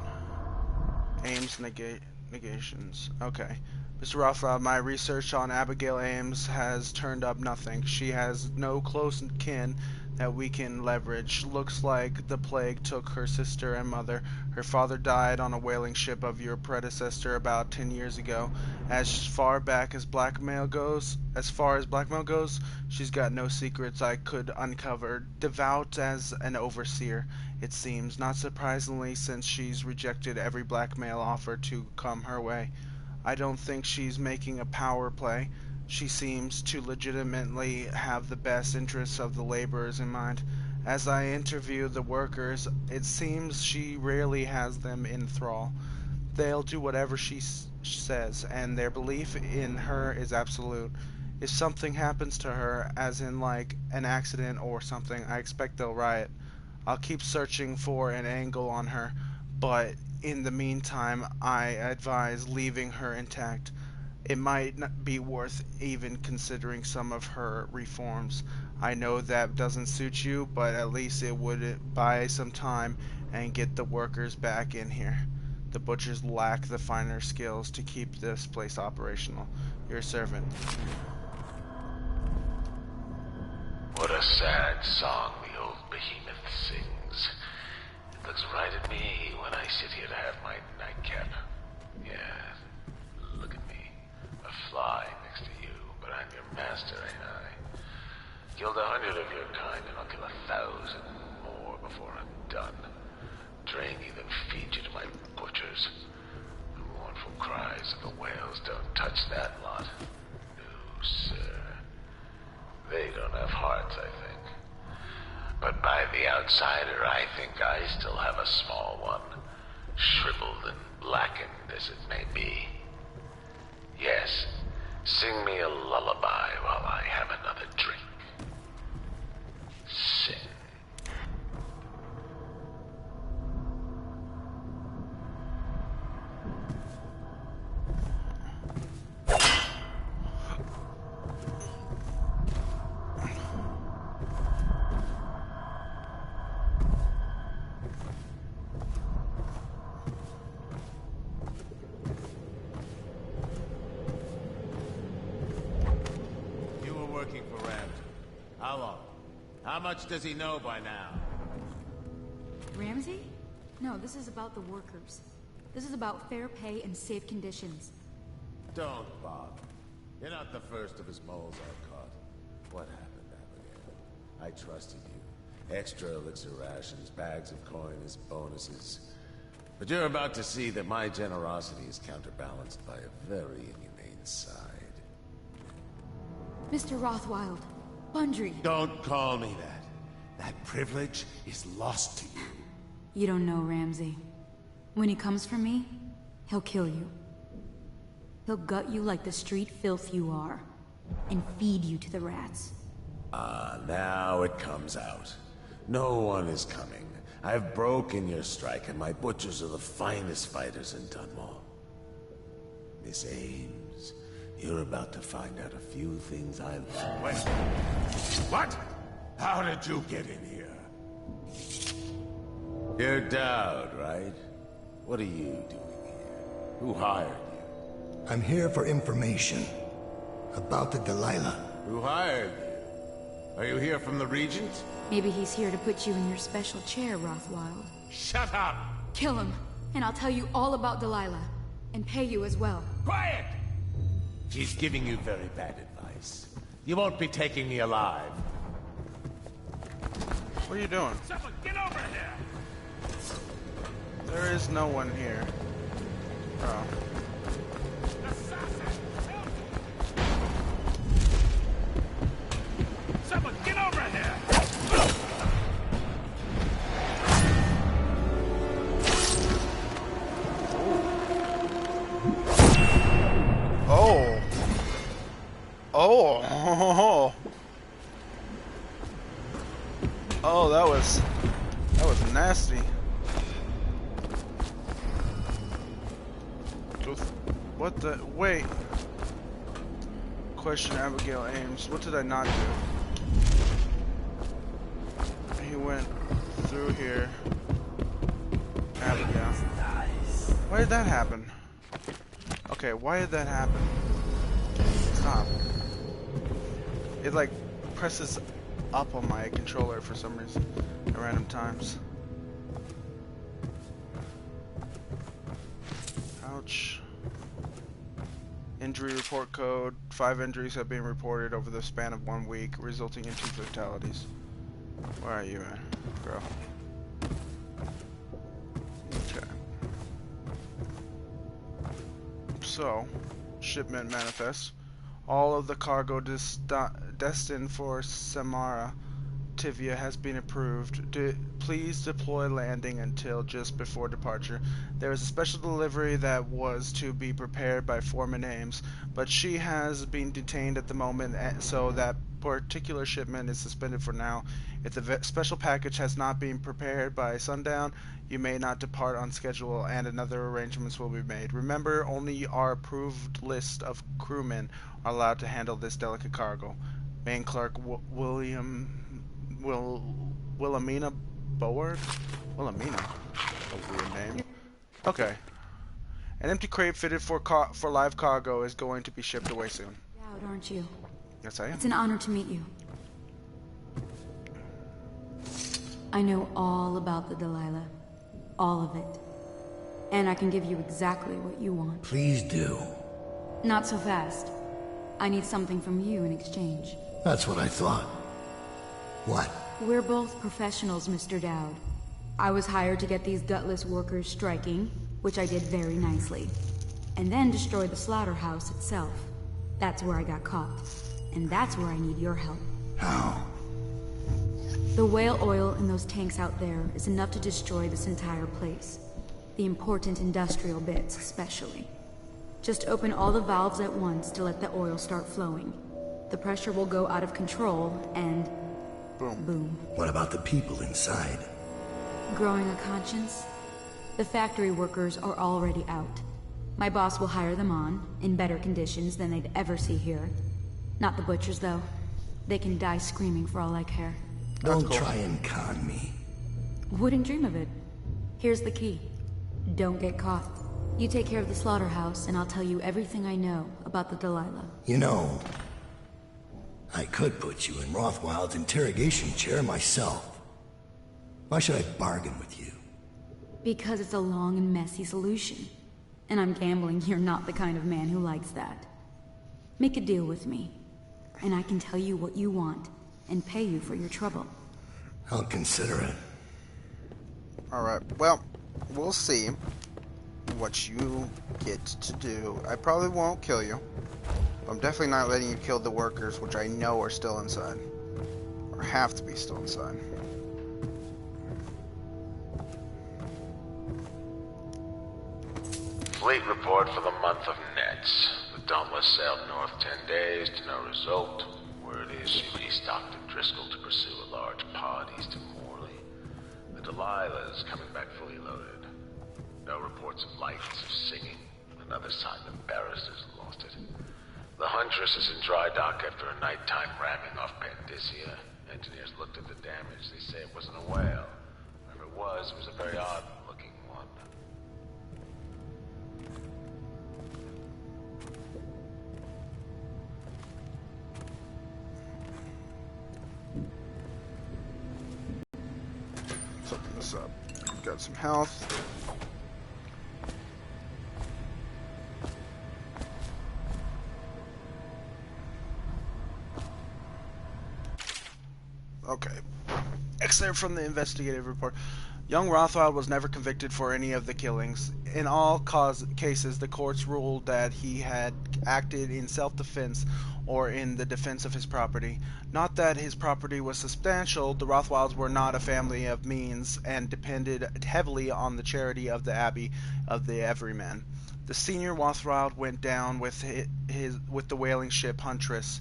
Ames negations. Okay. Mr. Rothschild, my research on Abigail Ames has turned up nothing. She has no close kin that we can leverage. Looks like the plague took her sister and mother. Her father died on a whaling ship of your predecessor about 10 years ago. As far as blackmail goes, she's got no secrets I could uncover. Devout as an overseer, it seems. Not surprisingly, since she's rejected every blackmail offer to come her way. I don't think she's making a power play. She seems to legitimately have the best interests of the laborers in mind. As I interview the workers, it seems she rarely has them in thrall. They'll do whatever she says, and their belief in her is absolute. If something happens to her, as in like an accident or something, I expect they'll riot. I'll keep searching for an angle on her, but in the meantime, I advise leaving her intact. It might not be worth even considering some of her reforms. I know that doesn't suit you, but at least it would buy some time and get the workers back in here. The butchers lack the finer skills to keep this place operational. Your servant. What a sad song the old behemoth sings. It looks right at me when I sit here to have my nightcap. Yeah, look at me. A fly next to you, but I'm your master, ain't I? Killed 100 of your kind, and I'll kill 1,000 more before I'm done. Drain you, then feed you to my butchers. The mournful cries of the whales don't touch that lot. No, sir. They don't have hearts, I think. But by the outsider, I think I still have a small one. Shriveled and blackened as it may be. Yes, sing me a lullaby while I have another drink. Sing. How much does he know by now? Ramsey? No, this is about the workers. This is about fair pay and safe conditions. Don't bother. You're not the first of his moles I've caught. What happened, Abigail? I trusted you. Extra elixir rations, bags of coin as bonuses. But you're about to see that my generosity is counterbalanced by a very inhumane side. Mr. Rothwild. Bundry. Don't call me that. That privilege is lost to you. You don't know Ramsey. When he comes for me, he'll kill you. He'll gut you like the street filth you are, and feed you to the rats. Now it comes out. No one is coming. I've broken your strike, and my butchers are the finest fighters in Dunwall. Miss Ames, you're about to find out a few things I learned. Wait. What? How did you get in here? You're Dowd, right? What are you doing here? Who hired you? I'm here for information about the Delilah. Who hired you? Are you here from the Regent? Maybe he's here to put you in your special chair, Rothwild. Shut up! Kill him, and I'll tell you all about Delilah. And pay you as well. Quiet! She's giving you very bad advice. You won't be taking me alive. What are you doing? Someone get over here! There is no one here. Oh. Someone get over here! Oh, oh, that was nasty. What the? Wait. Question Abigail Ames. What did I not do? He went through here. Abigail. Why did that happen? Okay, why did that happen? Stop. It like presses up on my controller for some reason at random times. Ouch. Injury report code. 5 injuries have been reported over the span of 1 week, resulting in 2 fatalities. Where are you, man? Girl. Okay. So, shipment manifest. All of the cargo destined for Samara, Tivia has been approved. Please deploy landing until just before departure. There is a special delivery that was to be prepared by Foreman Ames, but she has been detained at the moment, so that particular shipment is suspended for now. If the special package has not been prepared by sundown, you may not depart on schedule, and another arrangements will be made. Remember, only our approved list of crewmen are allowed to handle this delicate cargo. Main Clerk Wilhelmina Boward? Wilhelmina? A weird name. Okay. An empty crate fitted for live cargo is going to be shipped away soon. Proud, aren't you? Yes, I am. It's an honor to meet you. I know all about the Delilah. All of it. And I can give you exactly what you want. Please do. Not so fast. I need something from you in exchange. That's what I thought. What? We're both professionals, Mr. Dowd. I was hired to get these gutless workers striking, which I did very nicely. And then destroy the slaughterhouse itself. That's where I got caught. And that's where I need your help. How? The whale oil in those tanks out there is enough to destroy this entire place. The important industrial bits, especially. Just open all the valves at once to let the oil start flowing. The pressure will go out of control, and... boom. Boom. What about the people inside? Growing a conscience? The factory workers are already out. My boss will hire them on, in better conditions than they'd ever see here. Not the butchers, though. They can die screaming for all I care. Don't try and con me. Wouldn't dream of it. Here's the key. Don't get caught. You take care of the slaughterhouse, and I'll tell you everything I know about the Delilah. You know, I could put you in Rothwild's interrogation chair myself. Why should I bargain with you? Because it's a long and messy solution. And I'm gambling you're not the kind of man who likes that. Make a deal with me, and I can tell you what you want, and pay you for your trouble. I'll consider it. Alright, well, we'll see what you get to do. I probably won't kill you. But I'm definitely not letting you kill the workers, which I know are still inside. Or have to be still inside. Fleet report for the month of Nets. The Dauntless sailed north 10 days to no result. Word is she restocked at Driscoll to pursue a large pod east of Morley. The Delilah is coming back fully loaded. No reports of lights or singing. Another sign the barristers lost it. The Huntress is in dry dock after a nighttime ramming off Pandyssia. Engineers looked at the damage. They say it wasn't a whale. Whatever it was a very odd-looking one. Let's open this up. Got some health. Okay. Excerpt from the investigative report. Young Rothwild was never convicted for any of the killings. In all cases, the courts ruled that he had acted in self-defense or in the defense of his property. Not that his property was substantial. The Rothwilds were not a family of means and depended heavily on the charity of the Abbey of the Everyman. The senior Rothwild went down with the whaling ship Huntress.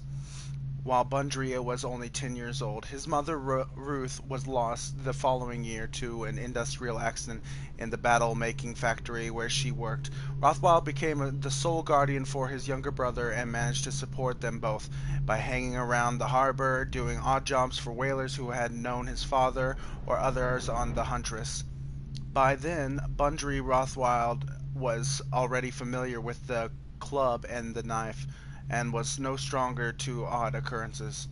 while Bundria was only 10 years old. His mother, Ruth, was lost the following year to an industrial accident in the battle-making factory where she worked. Rothwild became the sole guardian for his younger brother and managed to support them both by hanging around the harbor, doing odd jobs for whalers who had known his father or others on the Huntress. By then, Bundry Rothwild was already familiar with the club and the knife, and was no stranger to odd occurrences.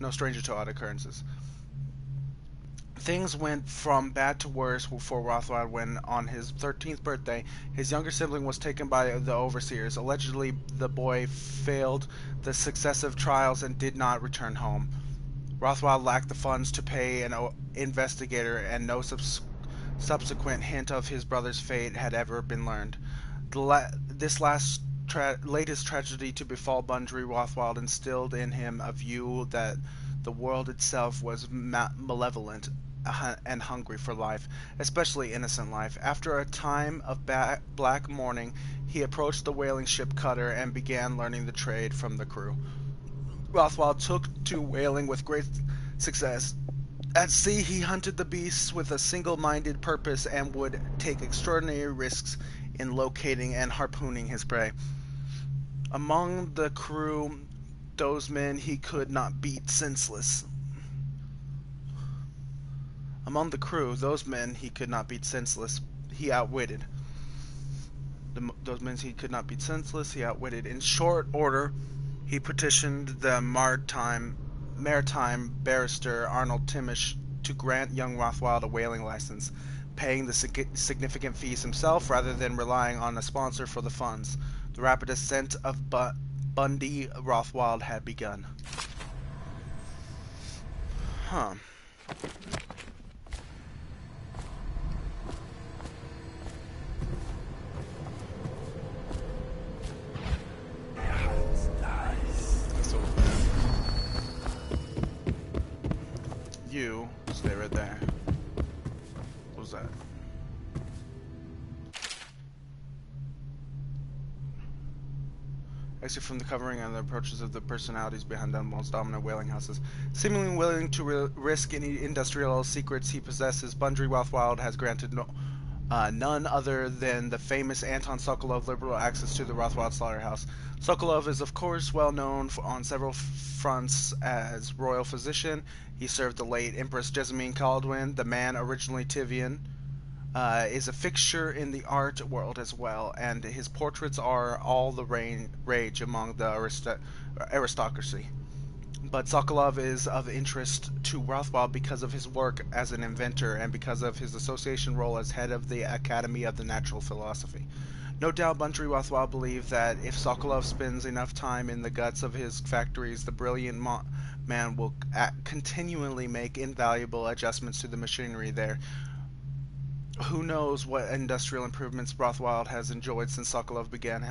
Things went from bad to worse for Rothwild when, on his 13th birthday, his younger sibling was taken by the overseers. Allegedly, the boy failed the successive trials and did not return home. Rothwild lacked the funds to pay an investigator, and no subsequent hint of his brother's fate had ever been learned. This latest tragedy to befall Bundry Rothwild instilled in him a view that the world itself was malevolent and hungry for life, especially innocent life. After a time of black mourning, he approached the whaling ship cutter and began learning the trade from the crew. Rothwild took to whaling with great success. At sea, he hunted the beasts with a single-minded purpose and would take extraordinary risks in locating and harpooning his prey. Among the crew, those men he could not beat senseless. He outwitted. In short order, he petitioned the maritime barrister Arnold Timish to grant young Rothwild a whaling license, paying the significant fees himself rather than relying on a sponsor for the funds. The rapid ascent of Bundy Rothwild had begun. Huh. You stay right there. What was that? Exit from the covering and the approaches of the personalities behind the most dominant whaling houses. Seemingly willing to risk any industrial secrets he possesses, Bundry Rothwild has granted none other than the famous Anton Sokolov liberal access to the Rothwild slaughterhouse. Sokolov is of course well known on several fronts as royal physician. He served the late Empress Jessamine Caldwin. The man, originally Tivian, is a fixture in the art world as well, and his portraits are all the rage among the aristocracy. But Sokolov is of interest to Rothwild because of his work as an inventor and because of his association role as head of the Academy of the Natural Philosophy. No doubt Bundry Rothwild believed that if Sokolov spends enough time in the guts of his factories, the brilliant man will continually make invaluable adjustments to the machinery there. Who knows what industrial improvements Rothwild has enjoyed since Sokolov began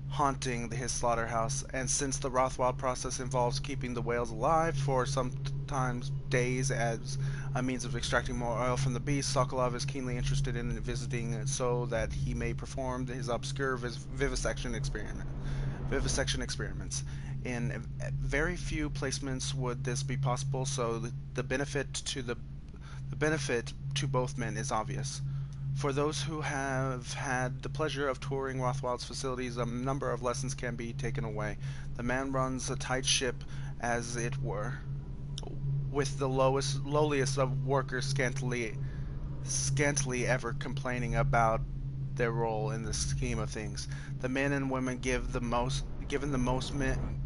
haunting his slaughterhouse, and since the Rothwild process involves keeping the whales alive for sometimes days as a means of extracting more oil from the beast, Sokolov is keenly interested in visiting so that he may perform his obscure vivisection experiments. In very few placements would this be possible, so the benefit to both men is obvious. For those who have had the pleasure of touring Rothwild's facilities, a number of lessons can be taken away. The man runs a tight ship, as it were, with the lowliest of workers scantily ever complaining about their role in the scheme of things. The men and women given the most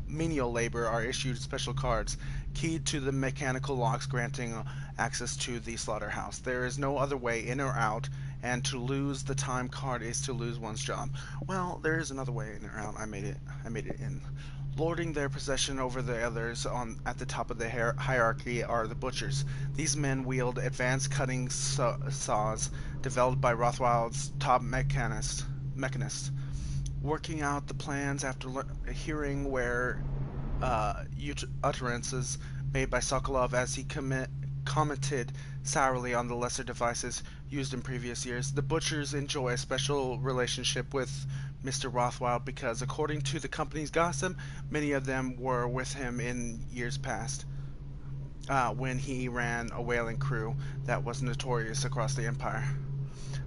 menial labor are issued special cards, keyed to the mechanical locks granting access to the slaughterhouse. There is no other way in or out, and to lose the time card is to lose one's job. Well, there is another way in or out. I made it in. Lording their possession over the others at the top of the hierarchy are the butchers. These men wield advanced cutting saws developed by Rothwild's top mechanist. Working out the plans after hearing where utterances made by Sokolov as he commented sourly on the lesser devices used in previous years. The butchers enjoy a special relationship with Mr. Rothwell because, according to the company's gossip, many of them were with him in years past, when he ran a whaling crew that was notorious across the Empire.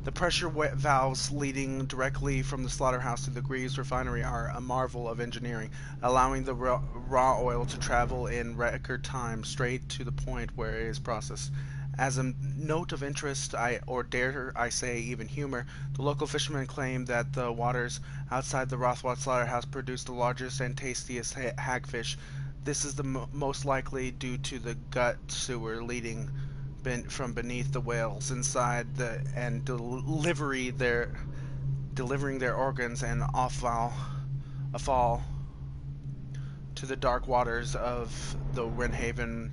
The pressure valves leading directly from the slaughterhouse to the Greaves refinery are a marvel of engineering, allowing the raw oil to travel in record time straight to the point where it is processed. As a note of interest, or dare I say even humor, the local fishermen claim that the waters outside the Rothwell slaughterhouse produce the largest and tastiest hagfish. This is the most likely due to the gut sewer leading from beneath the whales inside and delivering their organs and offal to the dark waters of the Windhaven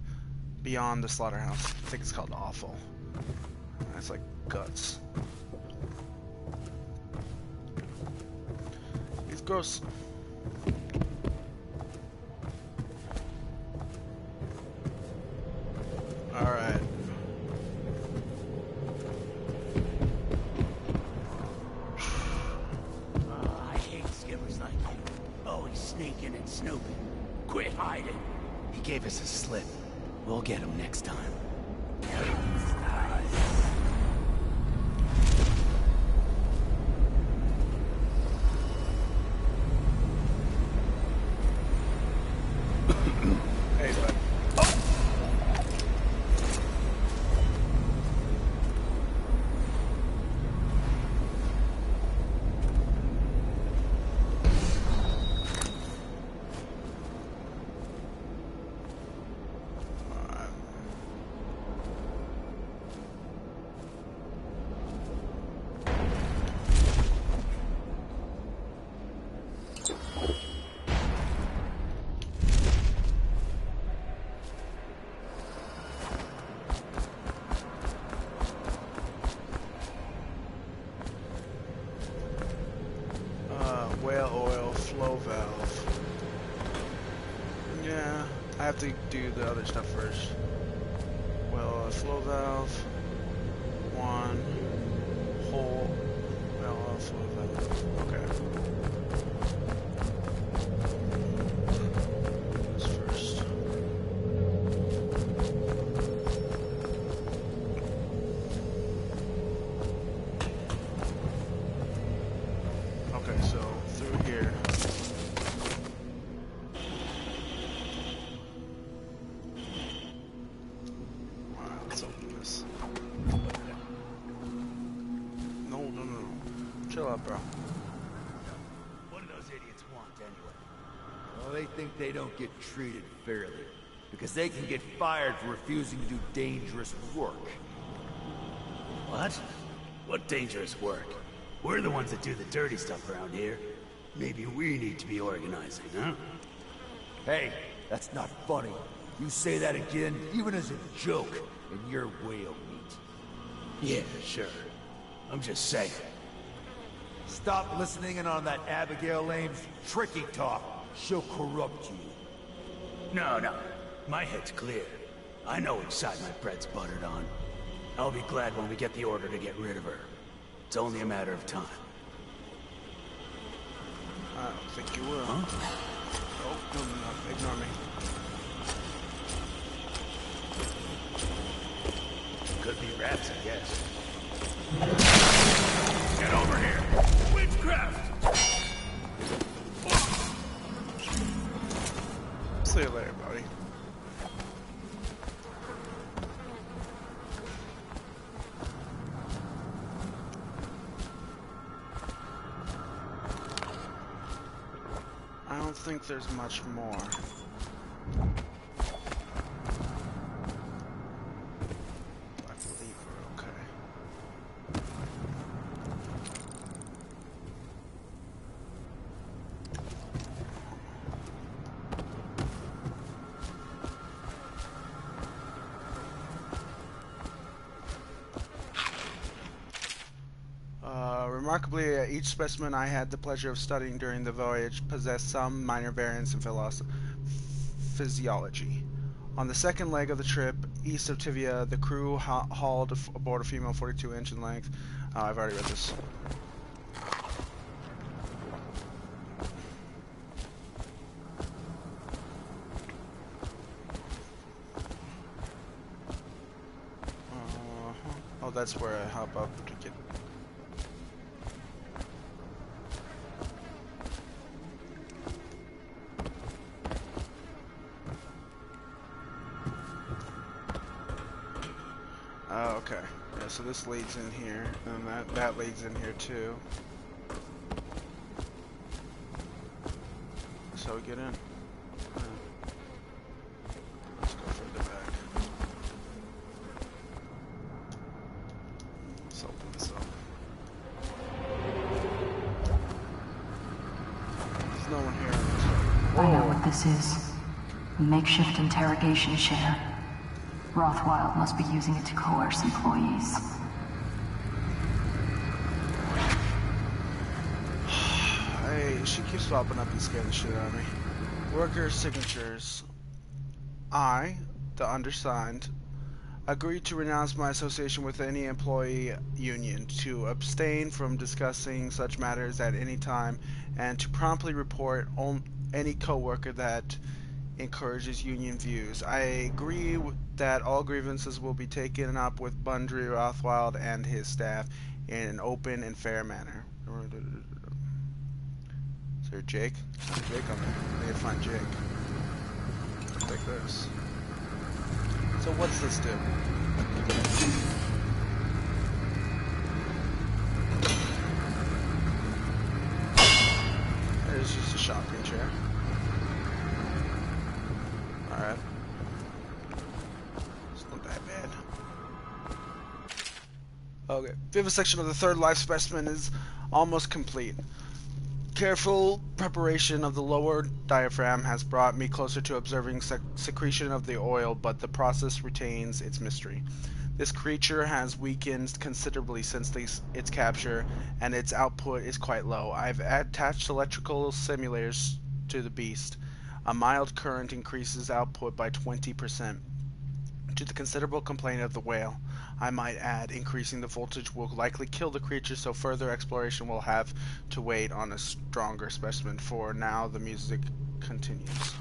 beyond the slaughterhouse. I think it's called offal. That's like guts. It's gross. All right. I hate skippers like you. Always sneaking and snooping. Quit hiding. He gave us a slip. We'll get him next time. Hey, bud. Whale oil flow valve. Yeah, I have to do the other stuff first. Whale oil flow valve. One. Whole whale oil flow valve. Okay. This first. Okay, so through here. Alright, let's open this. No. Chill out, bro. What do those idiots want, anyway? Well, they think they don't get treated fairly. Because they can get fired for refusing to do dangerous work. What? What dangerous work? We're the ones that do the dirty stuff around here. Maybe we need to be organizing, huh? Hey, that's not funny. You say that again, even as a joke, and you're whale meat. Yeah, sure. I'm just saying. Stop listening in on that Abigail Ames tricky talk. She'll corrupt you. No. My head's clear. I know which side my bread's buttered on. I'll be glad when we get the order to get rid of her. It's only a matter of time. I don't think you will. Huh? Oh, no, ignore me. Could be rats, I guess. Get over here! Witchcraft! See you later, buddy. I don't think there's much more. I believe we're okay. Remarkably, each specimen I had the pleasure of studying during the voyage possessed some minor variance in physiology. On the second leg of the trip, east of Tivia, the crew hauled aboard a female 42-inch in length. I've already read this. that's where I hop up to get. Oh, okay. Yeah, so this leads in here, and that leads in here too. So we get in. Let's go further back. Let's open this up. There's no one here. I know what this is. A makeshift interrogation chair. Rothwild must be using it to coerce employees. Hey, she keeps popping up and scaring the shit out of me. Worker signatures. I, the undersigned, agree to renounce my association with any employee union, to abstain from discussing such matters at any time, and to promptly report on any coworker that encourages union views. I agree that all grievances will be taken up with Bundry Rothwild and his staff in an open and fair manner. Is there Jake? There's no Jake on there. I need to find Jake. Like this. So what's this do? It's just a shotgun chair. Alright. It's not that bad. Okay. Vivisection of the third life specimen is almost complete. Careful preparation of the lower diaphragm has brought me closer to observing secretion of the oil, but the process retains its mystery. This creature has weakened considerably since its capture, and its output is quite low. I've attached electrical simulators to the beast. A mild current increases output by 20%. To the considerable complaint of the whale, I might add, increasing the voltage will likely kill the creature, so further exploration will have to wait on a stronger specimen. For now, the music continues.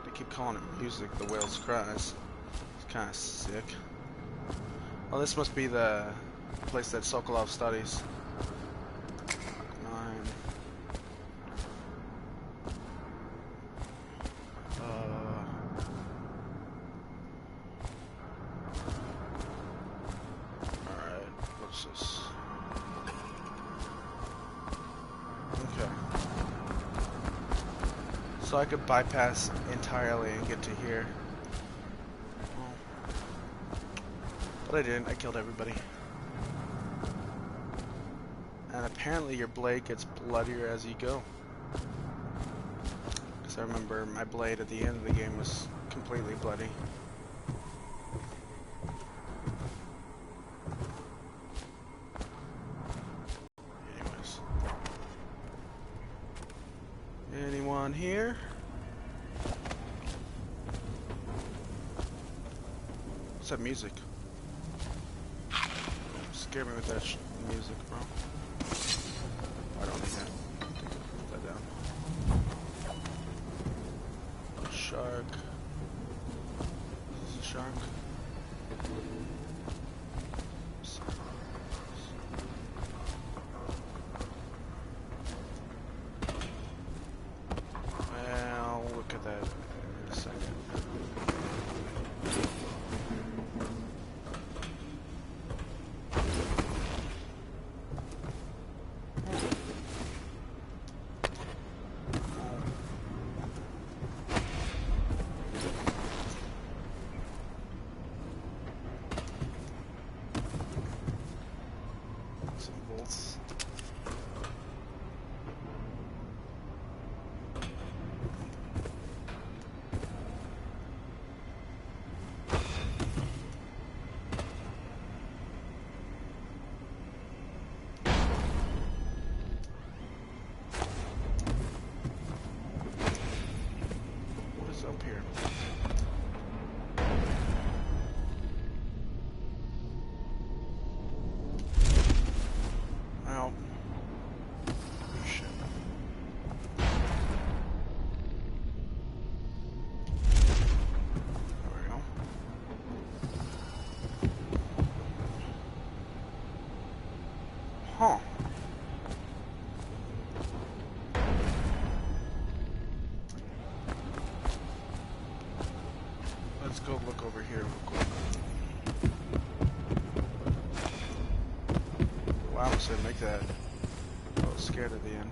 They keep calling it music, the whale's cries. It's kind of sick. Well, this must be the place that Sokolov studies. So I could bypass entirely and get to here. But I didn't. I killed everybody. And apparently your blade gets bloodier as you go. Because I remember my blade at the end of the game was completely bloody. Anyone here? What's that music? Scare me with that music, bro. I don't need that. Put that down. Shark. Is this a shark? Up here. Ow. Huh. Let's go look over here real quick. Wow, I almost didn't make that. I was scared at the end.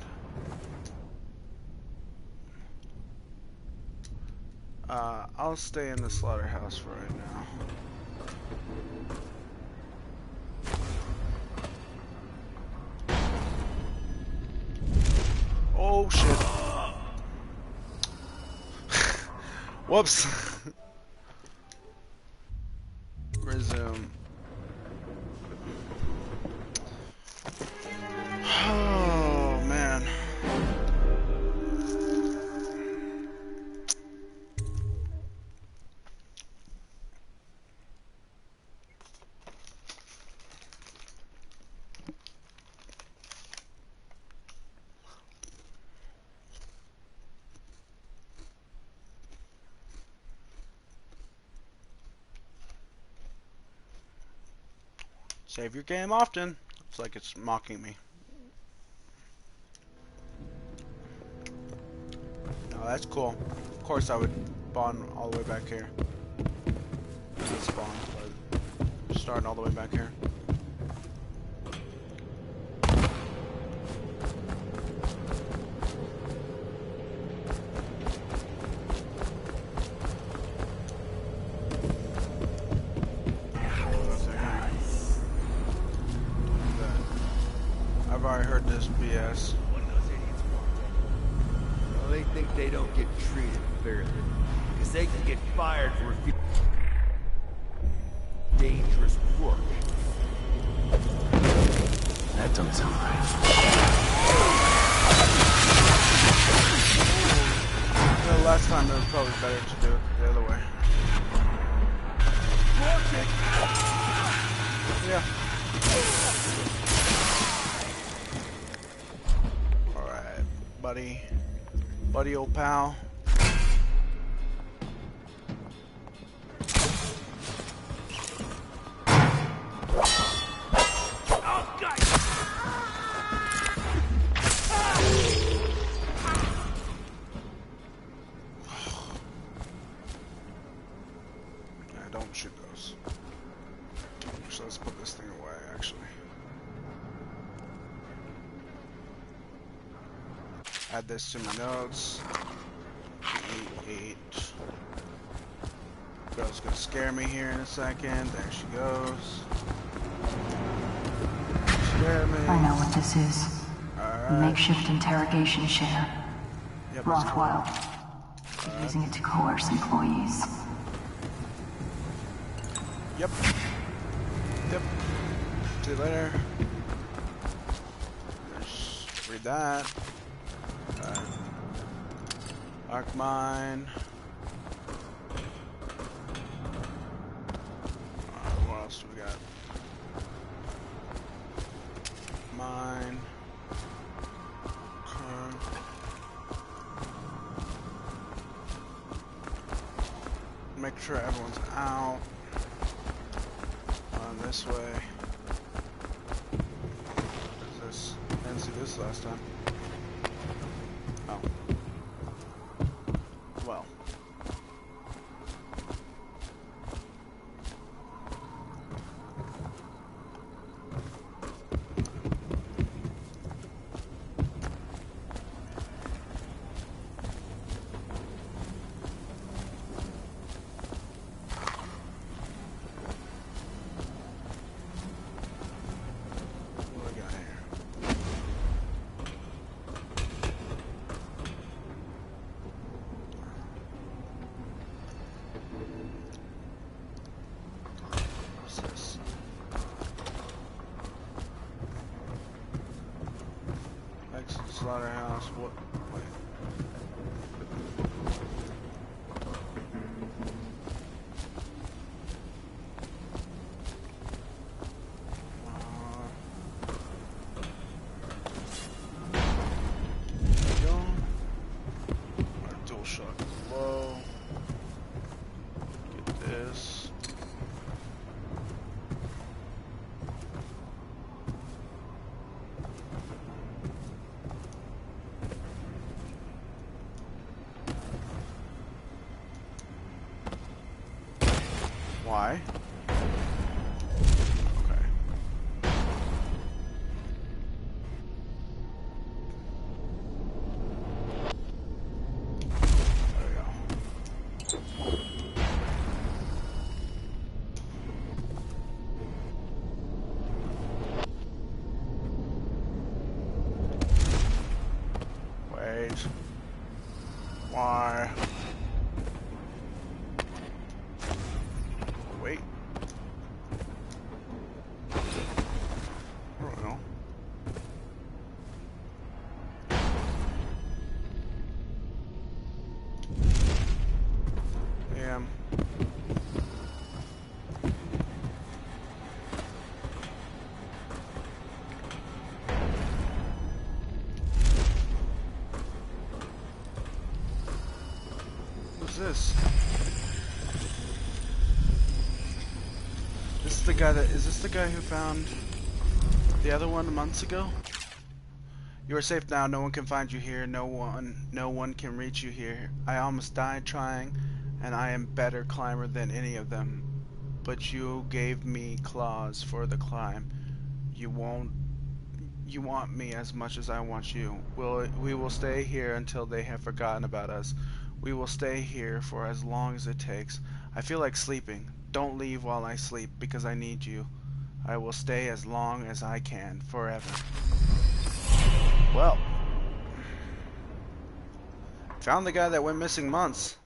I'll stay in the slaughterhouse for right now. Oh shit. Whoops. Resume. Oh man. Save your game often. It's like it's mocking me. Oh, that's cool. Of course I would spawn all the way back here. Not spawn, but starting all the way back here. I've already heard this BS. Well, they think they don't get treated fairly, because they can get fired for refusing dangerous work. That don't sound right. The last time it was probably better to do it the other way. Yeah. Alright, buddy. Buddy old pal. Don't shoot those. So let's put this thing away, actually. Add this to my notes. 8. Girl's gonna scare me here in a second. There she goes. Scare me. I know what this is. Alright. Makeshift interrogation chair. Yep, Rothwell. Using it to coerce employees. Yep. Yep. See you later. Let's read that. Arc mine. What else do we got? Mine. Okay. Make sure everyone's out. This way. What is this? I didn't see this last time. Oh. Well. Slaughterhouse, what? Wait. There we go. Our dual shot is low. Get this. Why? Why? Wait. I don't know. Yeah. What's this? This is the guy that is this the guy who found the other one months ago? You are safe now. No one can find you here. No one can reach you here. I almost died trying, and I am better climber than any of them. But you gave me claws for the climb. You want me as much as I want you. We will stay here until they have forgotten about us. We will stay here for as long as it takes. I feel like sleeping. Don't leave while I sleep, because I need you. I will stay as long as I can, forever. Well, found the guy that went missing months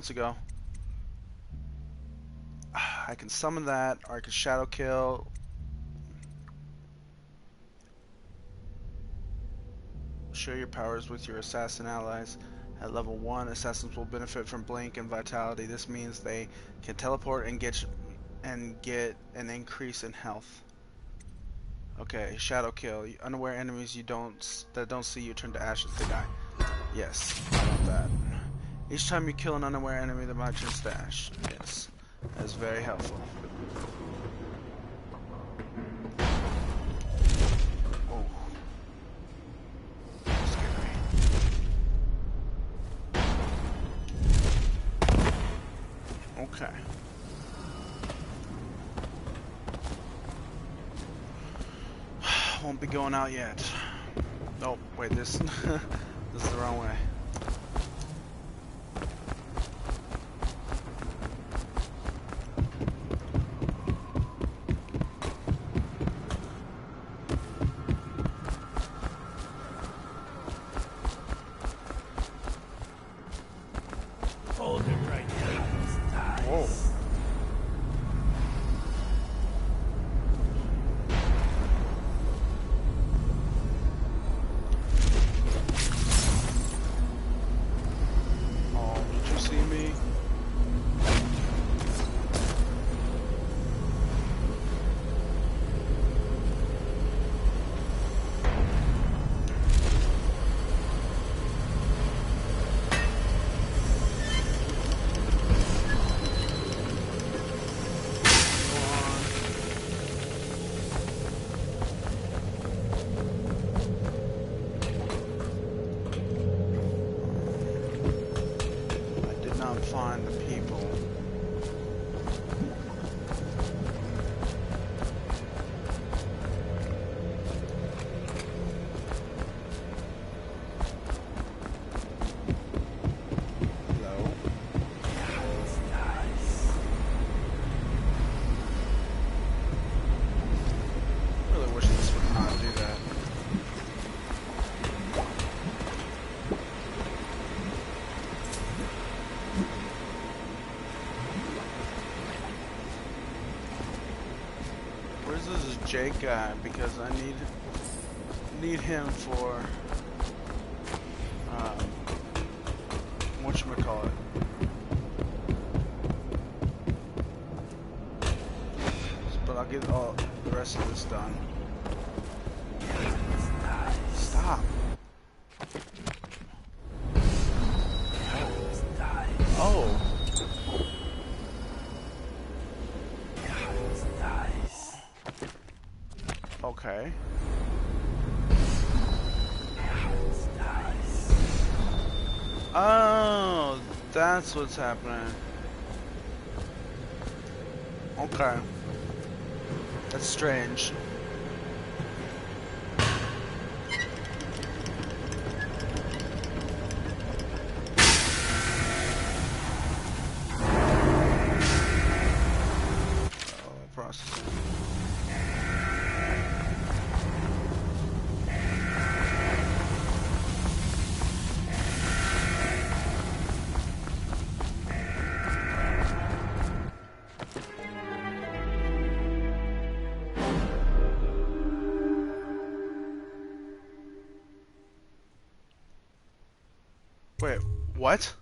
ago. I can summon that, or I can shadow kill. Share your powers with your assassin allies. At level 1, assassins will benefit from blink and vitality. This means they can teleport and get an increase in health. Okay, shadow kill. Unaware enemies that don't see you turn to ashes. They die. Yes, I want that. Each time you kill an unaware enemy, the might turns to ash. Yes, that's very helpful. Oh, scary. Okay. Won't be going out yet. Oh, wait, this is the wrong way. Hold it right there. Whoa. Find the people. Hello? I really wish this would not do that. Where's this Jake guy? Because I need him for whatchamacallit. But I'll get all the rest of this done. Stop. Oh. Okay. Oh, that's what's happening. Okay. That's strange. Processing. Wait, what?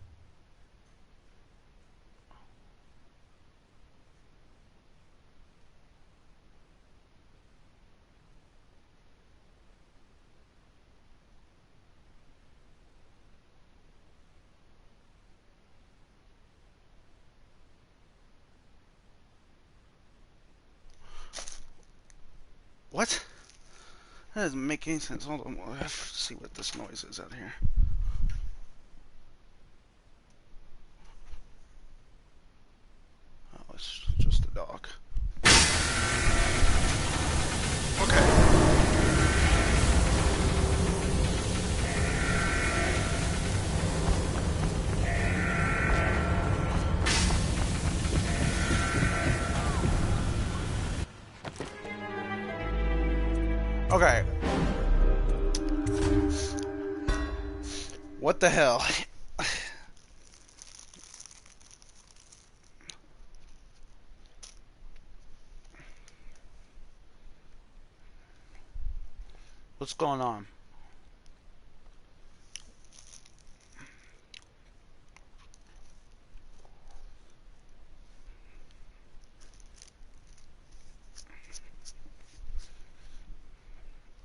What? That doesn't make any sense. Hold on, I have to see what this noise is out here. Oh, it's just a dog. Okay. Okay. What the hell? What's going on?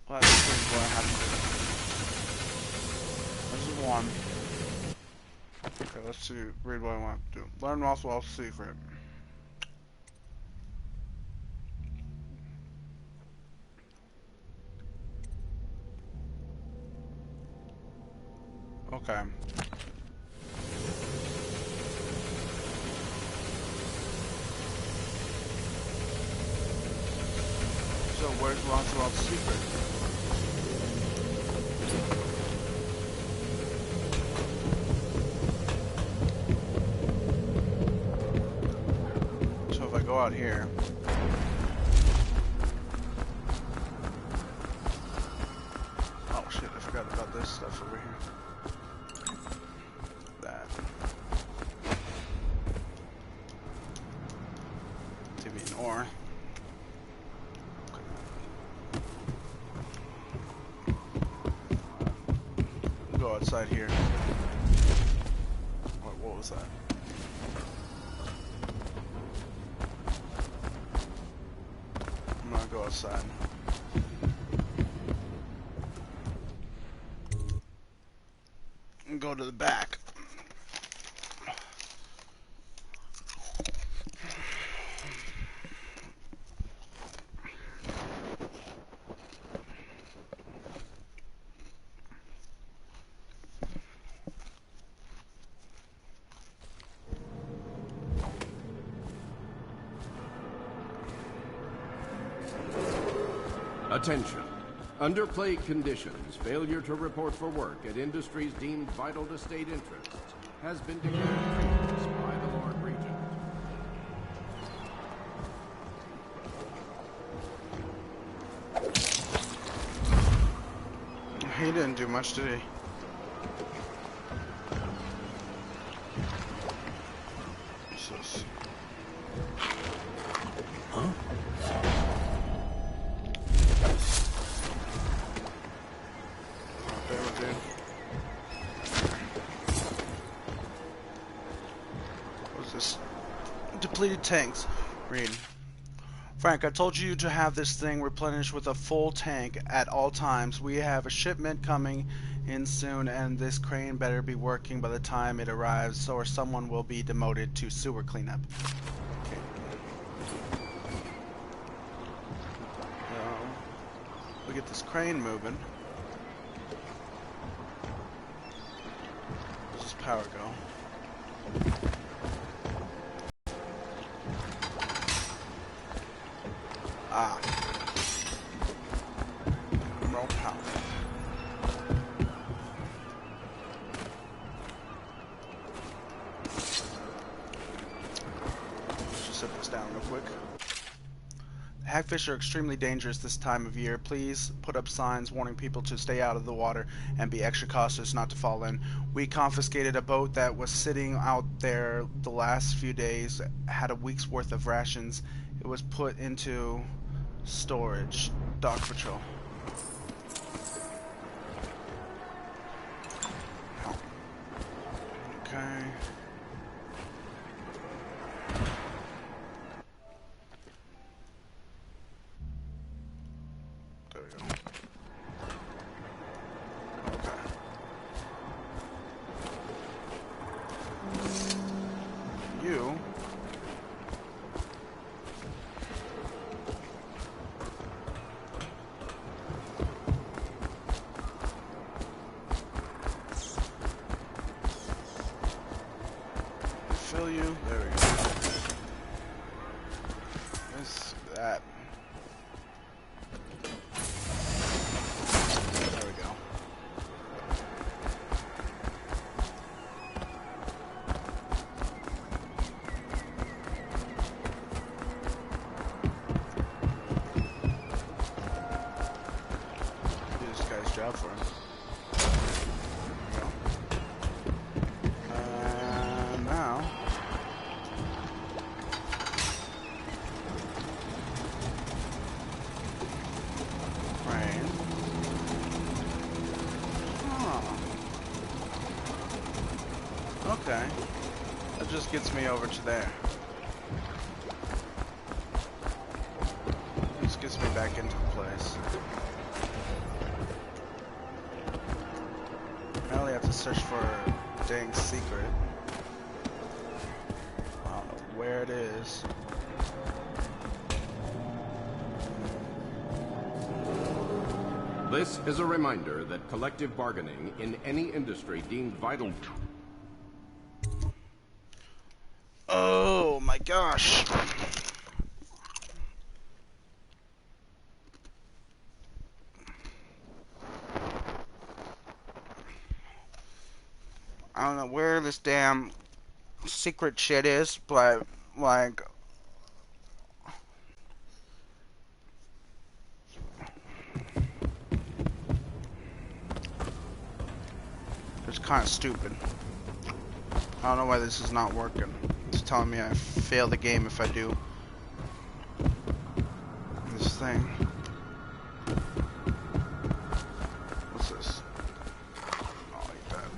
Well, that's what I have to do. This is one. Okay, let's see. Read what I want to do. Learn Roswell's secret. Okay. So where's Roswell's secret? So if I go out here. Oh shit, I forgot about this stuff over here. That. To be an ore. Go outside here. What was that? I'm gonna go outside. And go to the back. Attention. Under plague conditions, failure to report for work at industries deemed vital to state interests has been declared treasonous by the Lord Regent. He didn't do much, did he? What's this? Huh? What's this? Depleted tanks. Read. Frank, I told you to have this thing replenished with a full tank at all times. We have a shipment coming in soon, and this crane better be working by the time it arrives, or someone will be demoted to sewer cleanup. Okay. We get this crane moving. Where's this power go? Ah. Raw power. Let's just set this down real quick. Hagfish are extremely dangerous this time of year. Please put up signs warning people to stay out of the water and be extra cautious not to fall in. We confiscated a boat that was sitting out there the last few days, had a week's worth of rations. It was put into storage. Dock patrol. Okay. There we go. Okay. You. Fill you. There we go. What's that? There we go. Do this guy's job for him. There we go. Now. Okay. That just gets me over to there. This gets me back into the place. I only have to search for a dang secret. I don't know where it is. This is a reminder that collective bargaining in any industry deemed vital. Oh my gosh. I don't know where this damn secret shit is, but like it's kind of stupid. I don't know why this is not working. It's telling me I fail the game if I do this thing. What's this? Oh, like that.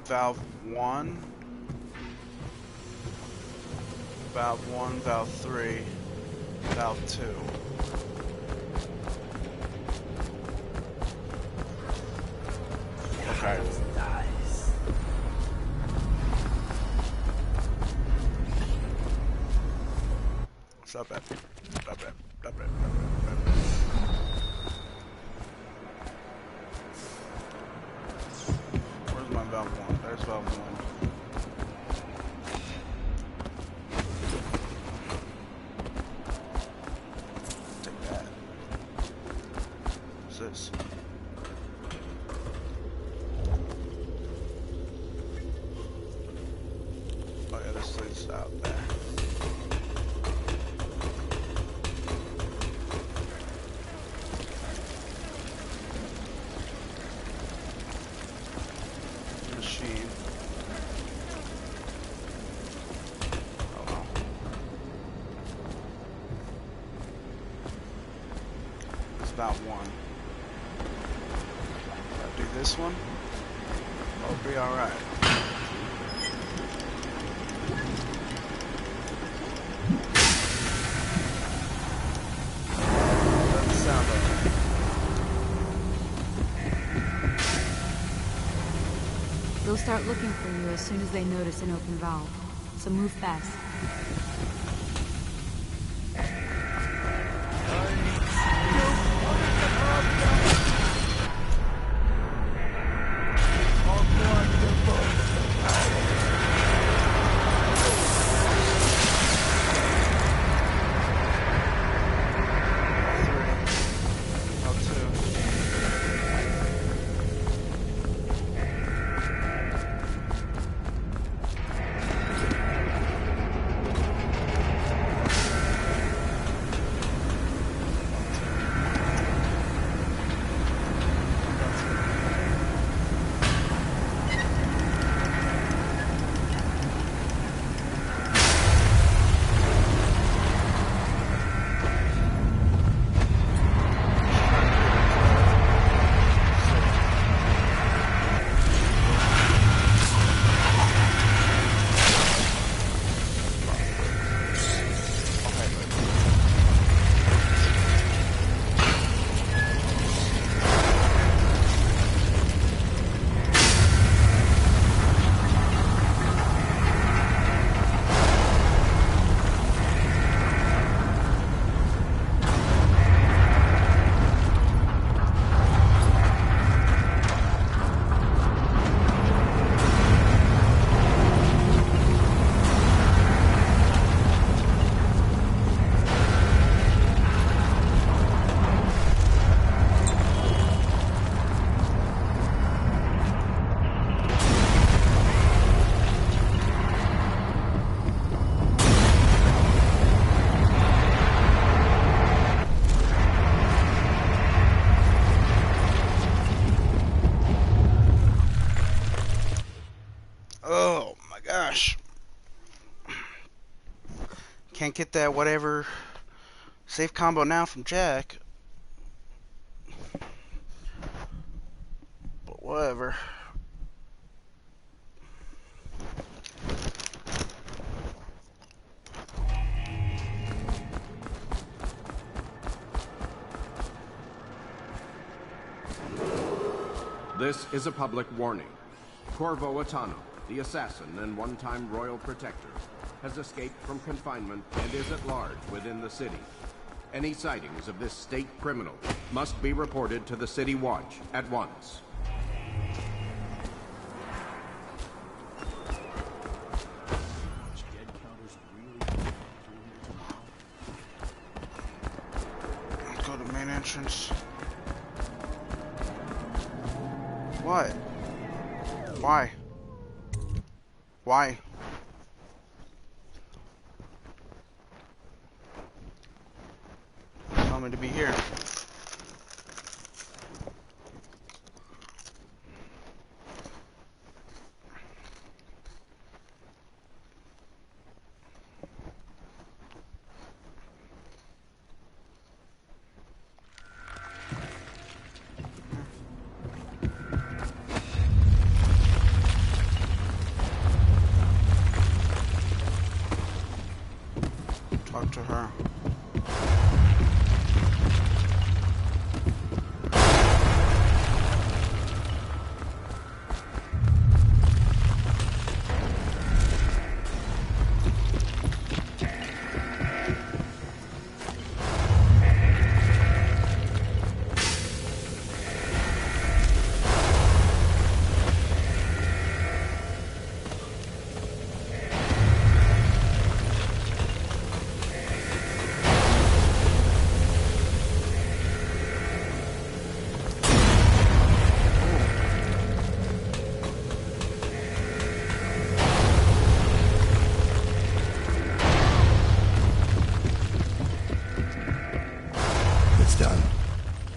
Valve 1. Valve 1, Valve 3, Valve 2. Okay. Stop it. Stop it. Stop it. Where's my Valve 1? There's Valve 1. This. Oh yeah, this leads out there. Machine. Oh well. It's about one. Do this one, I'll be alright. Doesn't sound alright. They'll start looking for you as soon as they notice an open valve, so move fast. gosh. Can't get that whatever safe combo now from Jack. But whatever. This is a public warning. Corvo Atano, the assassin and one-time royal protector, has escaped from confinement and is at large within the city. Any sightings of this state criminal must be reported to the City Watch at once. Go to main entrance. What? Why? Why? Tell me to be here. Talk to her.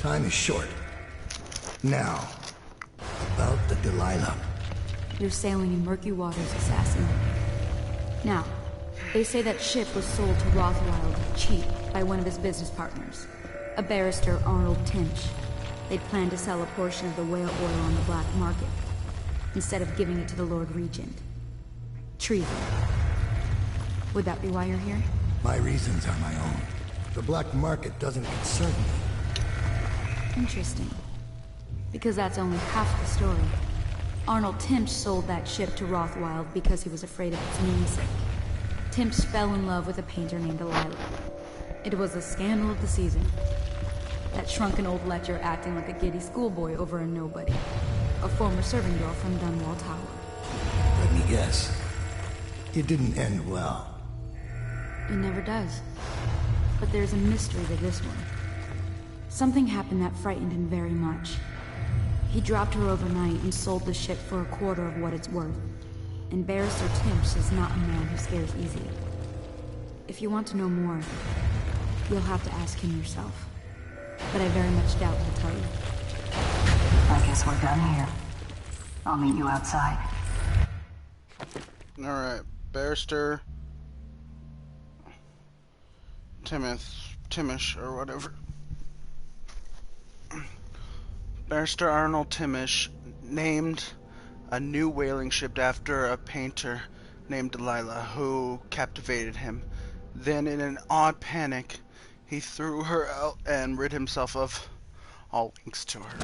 Time is short. Now, about the Delilah. You're sailing in murky waters, assassin. Now, they say that ship was sold to Rothwild cheap by one of his business partners, a barrister, Arnold Timch. They'd planned to sell a portion of the whale oil on the black market, instead of giving it to the Lord Regent. Treason. Would that be why you're here? My reasons are my own. The black market doesn't concern me. Interesting. Because that's only half the story. Arnold Timch sold that ship to Rothwild because he was afraid of its namesake. Timch fell in love with a painter named Delilah. It was a scandal of the season. That shrunken old lecher acting like a giddy schoolboy over a nobody. A former serving girl from Dunwall Tower. Let me guess. It didn't end well. It never does. But there's a mystery to this one. Something happened that frightened him very much. He dropped her overnight and sold the ship for a quarter of what it's worth. And Barrister Timch is not a man who scares easy. If you want to know more, you'll have to ask him yourself. But I very much doubt he'll tell you. I guess we're done here. I'll meet you outside. Alright, Barrister Timish, or whatever. Barrister Arnold Timish named a new whaling ship after a painter named Delilah, who captivated him. Then, in an odd panic, he threw her out and rid himself of all links to her.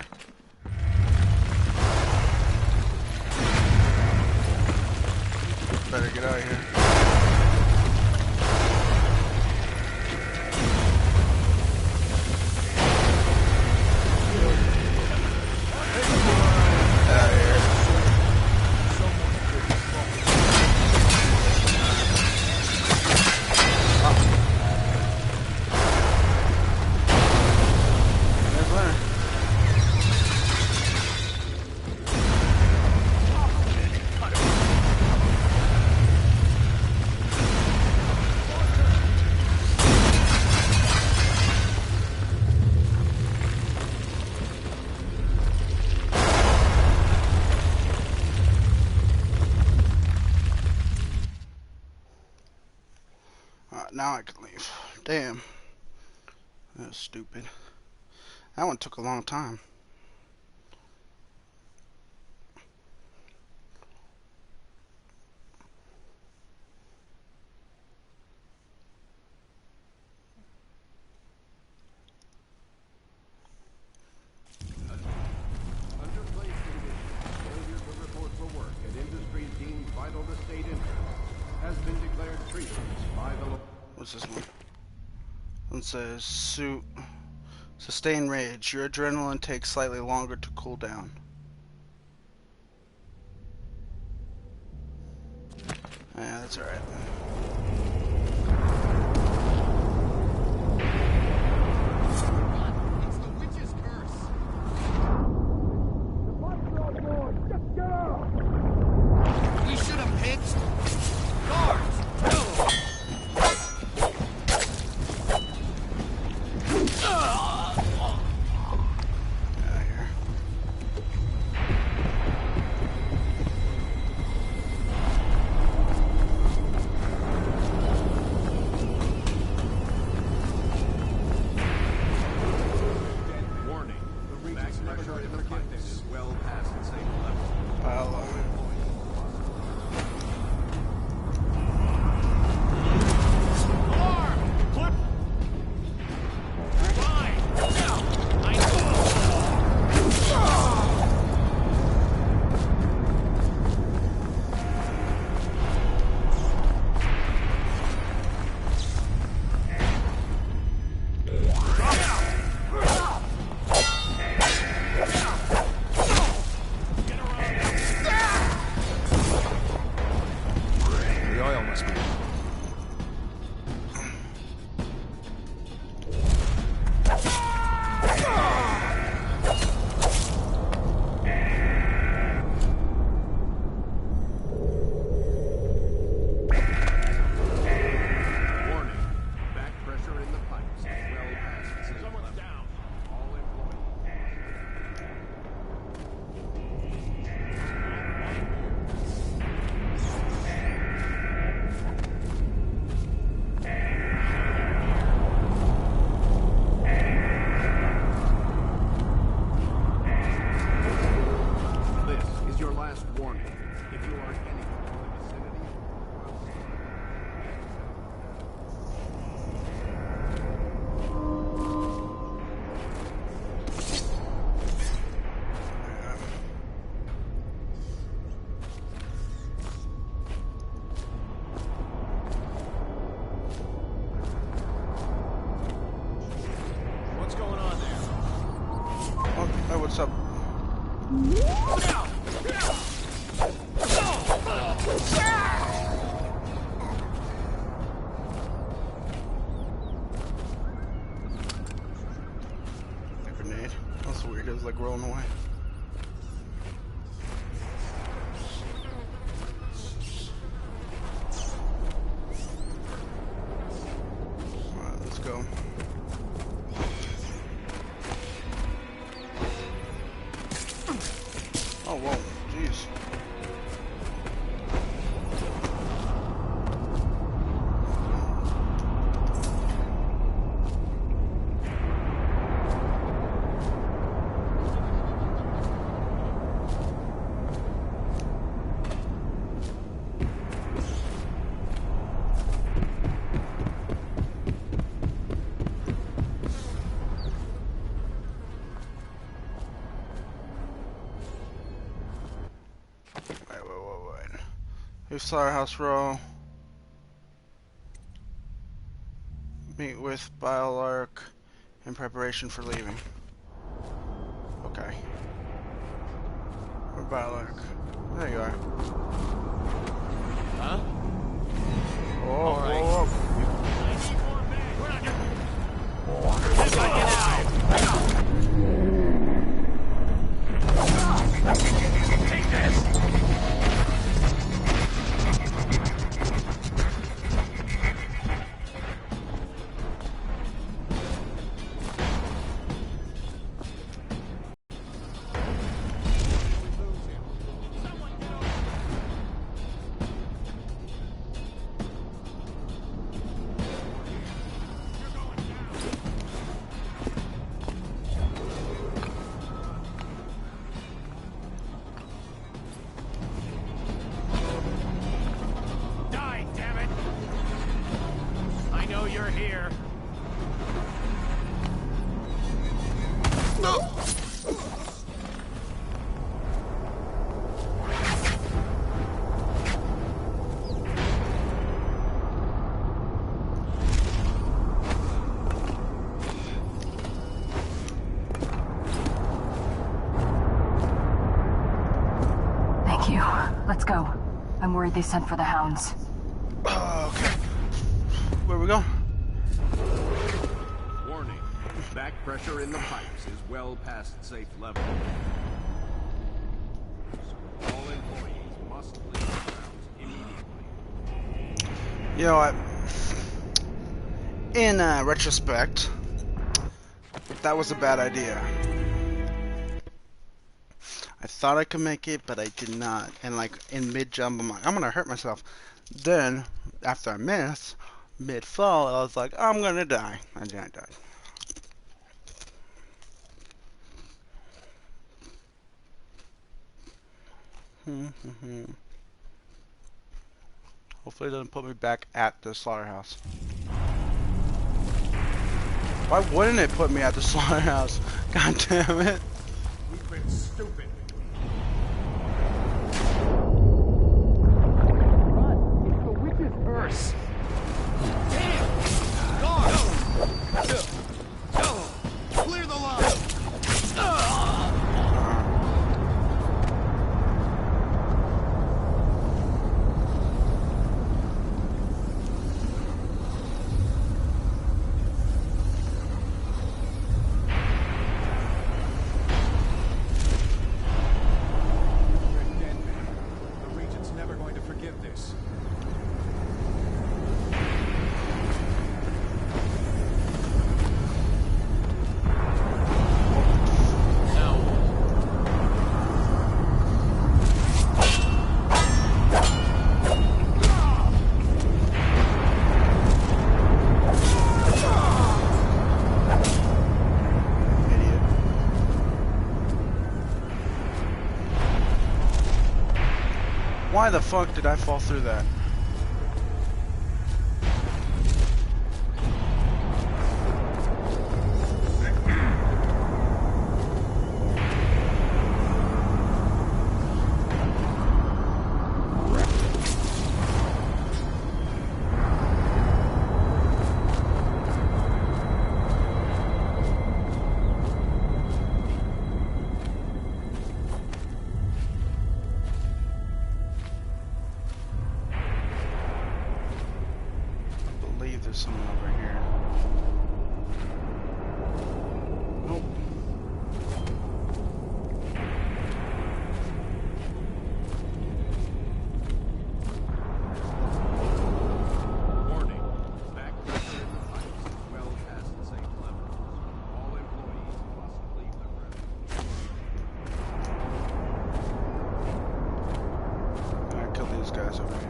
Better get out of here. now I can leave. Damn. That was stupid. That one took a long time. What's this one? One says, sustain rage. Your adrenaline takes slightly longer to cool down. Yeah, that's alright. It's the witch's curse. We should have pitched. Guards, no. What's up? A grenade. That's weird. It was like rolling away. Alright, let's go. Oh, whoa, jeez. Slaughterhouse Row. Meet with Biolark in preparation for leaving. Okay. Where's Biolark? There you are. Huh? Oh, all right. Whoa, Take this! here. No. Thank you. Let's go. I'm worried they sent for the hounds. Okay. Where we go? Warning. Back pressure in the pipes is well past safe level. All employees must leave the grounds immediately. You know what? In retrospect, that was a bad idea. I thought I could make it, but I did not. And like in mid-jump, I'm like, I'm gonna hurt myself. Then, after I missed, mid-fall, I was like, I'm gonna die. And then I died. Hopefully it doesn't put me back at the slaughterhouse. Why wouldn't it put me at the slaughterhouse? God damn it. We've been stupid. It's the witch's purse. Clear the line. Why the fuck did I fall through that? There's someone over here. Nope. Warning. Back pressure in the pipes is well past safe levels. All employees must leave the ground. I killed these guys over here.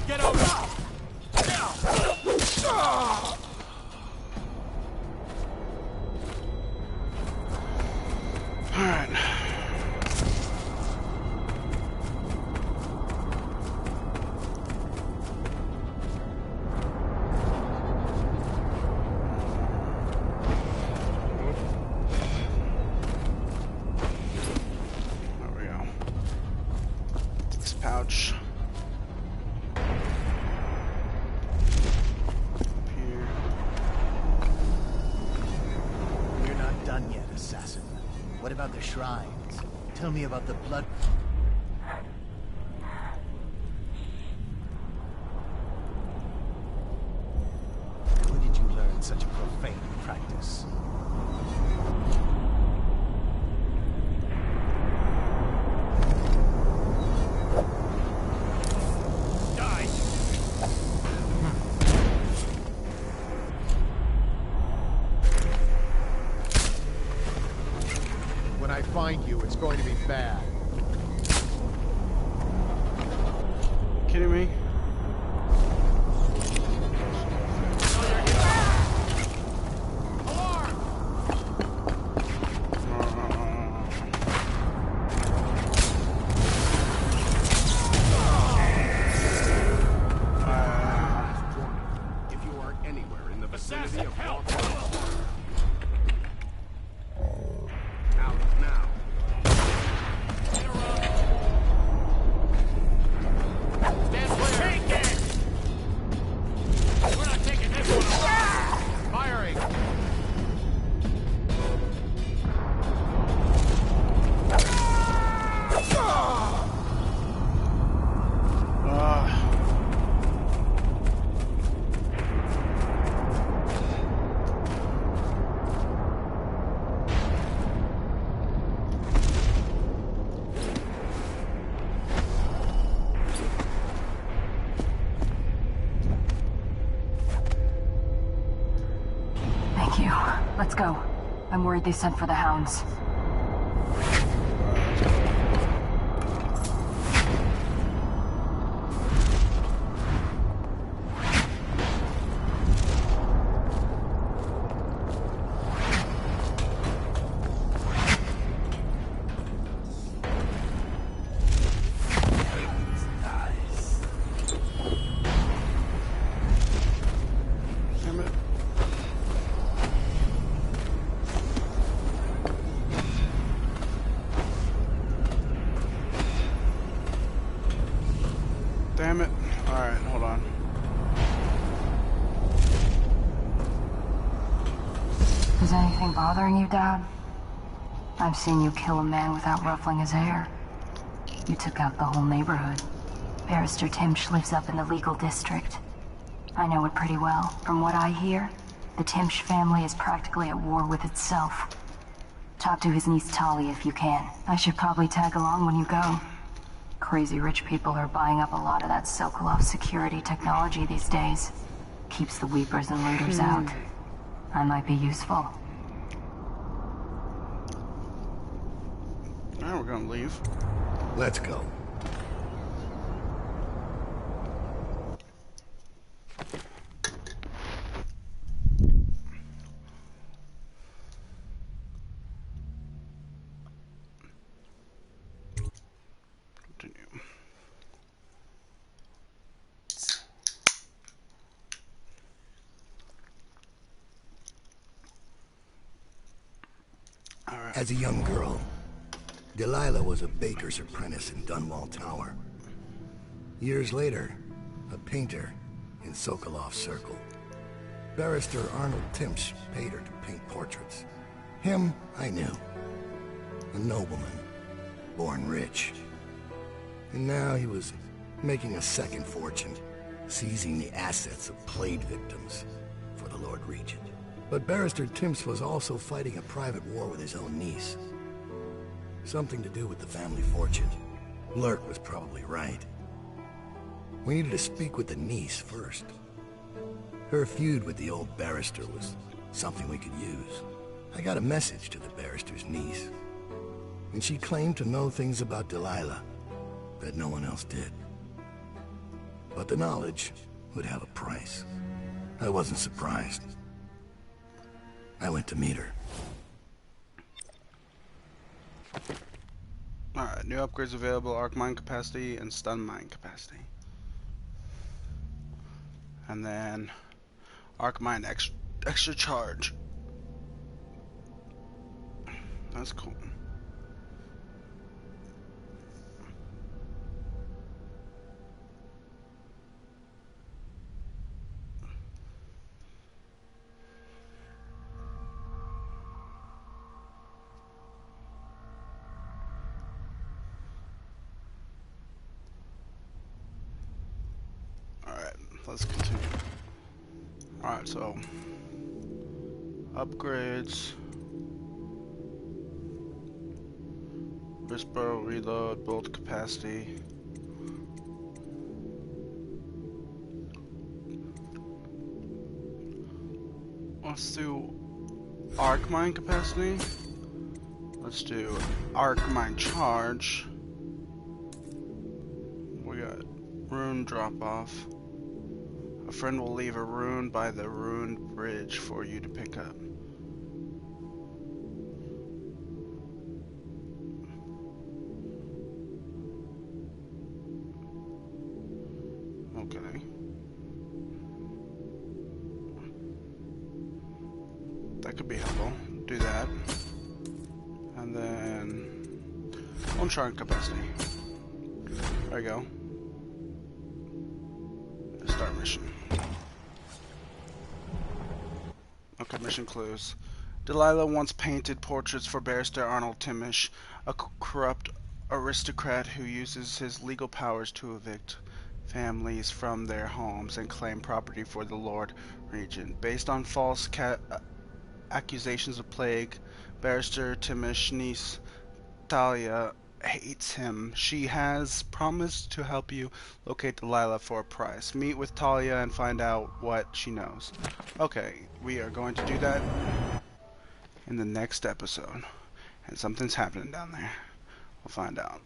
Get over! Alright. There we go. This pouch. What about the shrines? Tell me about the blood... Where did you learn such a profane practice? Die! When I find you, it's going to be bad. Kidding me? Assassin, help! Out now. Stand clear! Take it! We're not taking this one! Firing! Thank you. Let's go. I'm worried they sent for the hounds. Damn it. Damn it. Alright, hold on. Is anything bothering you, Dad? I've seen you kill a man without ruffling his hair. You took out the whole neighborhood. Barrister Timsh lives up in the legal district. I know it pretty well. From what I hear, the Timsh family is practically at war with itself. Talk to his niece Tali if you can. I should probably tag along when you go. Crazy rich people are buying up a lot of that Sokolov security technology these days. Keeps the weepers and looters out. I might be useful. Now we're gonna leave. Let's go. Continue. Alright. As a young girl, Delilah was a baker's apprentice in Dunwall Tower. Years later, a painter in Sokolov's circle. Barrister Arnold Timsh paid her to paint portraits. Him, I knew. A nobleman, born rich. And now he was making a second fortune, seizing the assets of plague victims for the Lord Regent. But Barrister Timsh was also fighting a private war with his own niece. Something to do with the family fortune. Lurk was probably right. We needed to speak with the niece first. Her feud with the old barrister was something we could use. I got a message to the barrister's niece, and she claimed to know things about Delilah that no one else did. But the knowledge would have a price. I wasn't surprised. I went to meet her. Alright, new upgrades available, arc mine capacity and stun mine capacity. And then arc mine extra charge. That's cool. Let's continue. Alright, so upgrades. Whisper, reload, build capacity. Let's do arc mine capacity. Let's do arc mine charge. We got rune drop off. A friend will leave a rune by the rune bridge for you to pick up. Okay. That could be helpful. Do that. And then... loan shark capacity. There we go. Start mission. Okay, mission clues. Delilah once painted portraits for Barrister Arnold Timish, a corrupt aristocrat who uses his legal powers to evict families from their homes and claim property for the Lord Regent. Based on false accusations of plague, Barrister Timish's niece Talia hates him. She has promised to help you locate Delilah for a price. Meet with Talia and find out what she knows. Okay, we are going to do that in the next episode. And something's happening down there. We'll find out.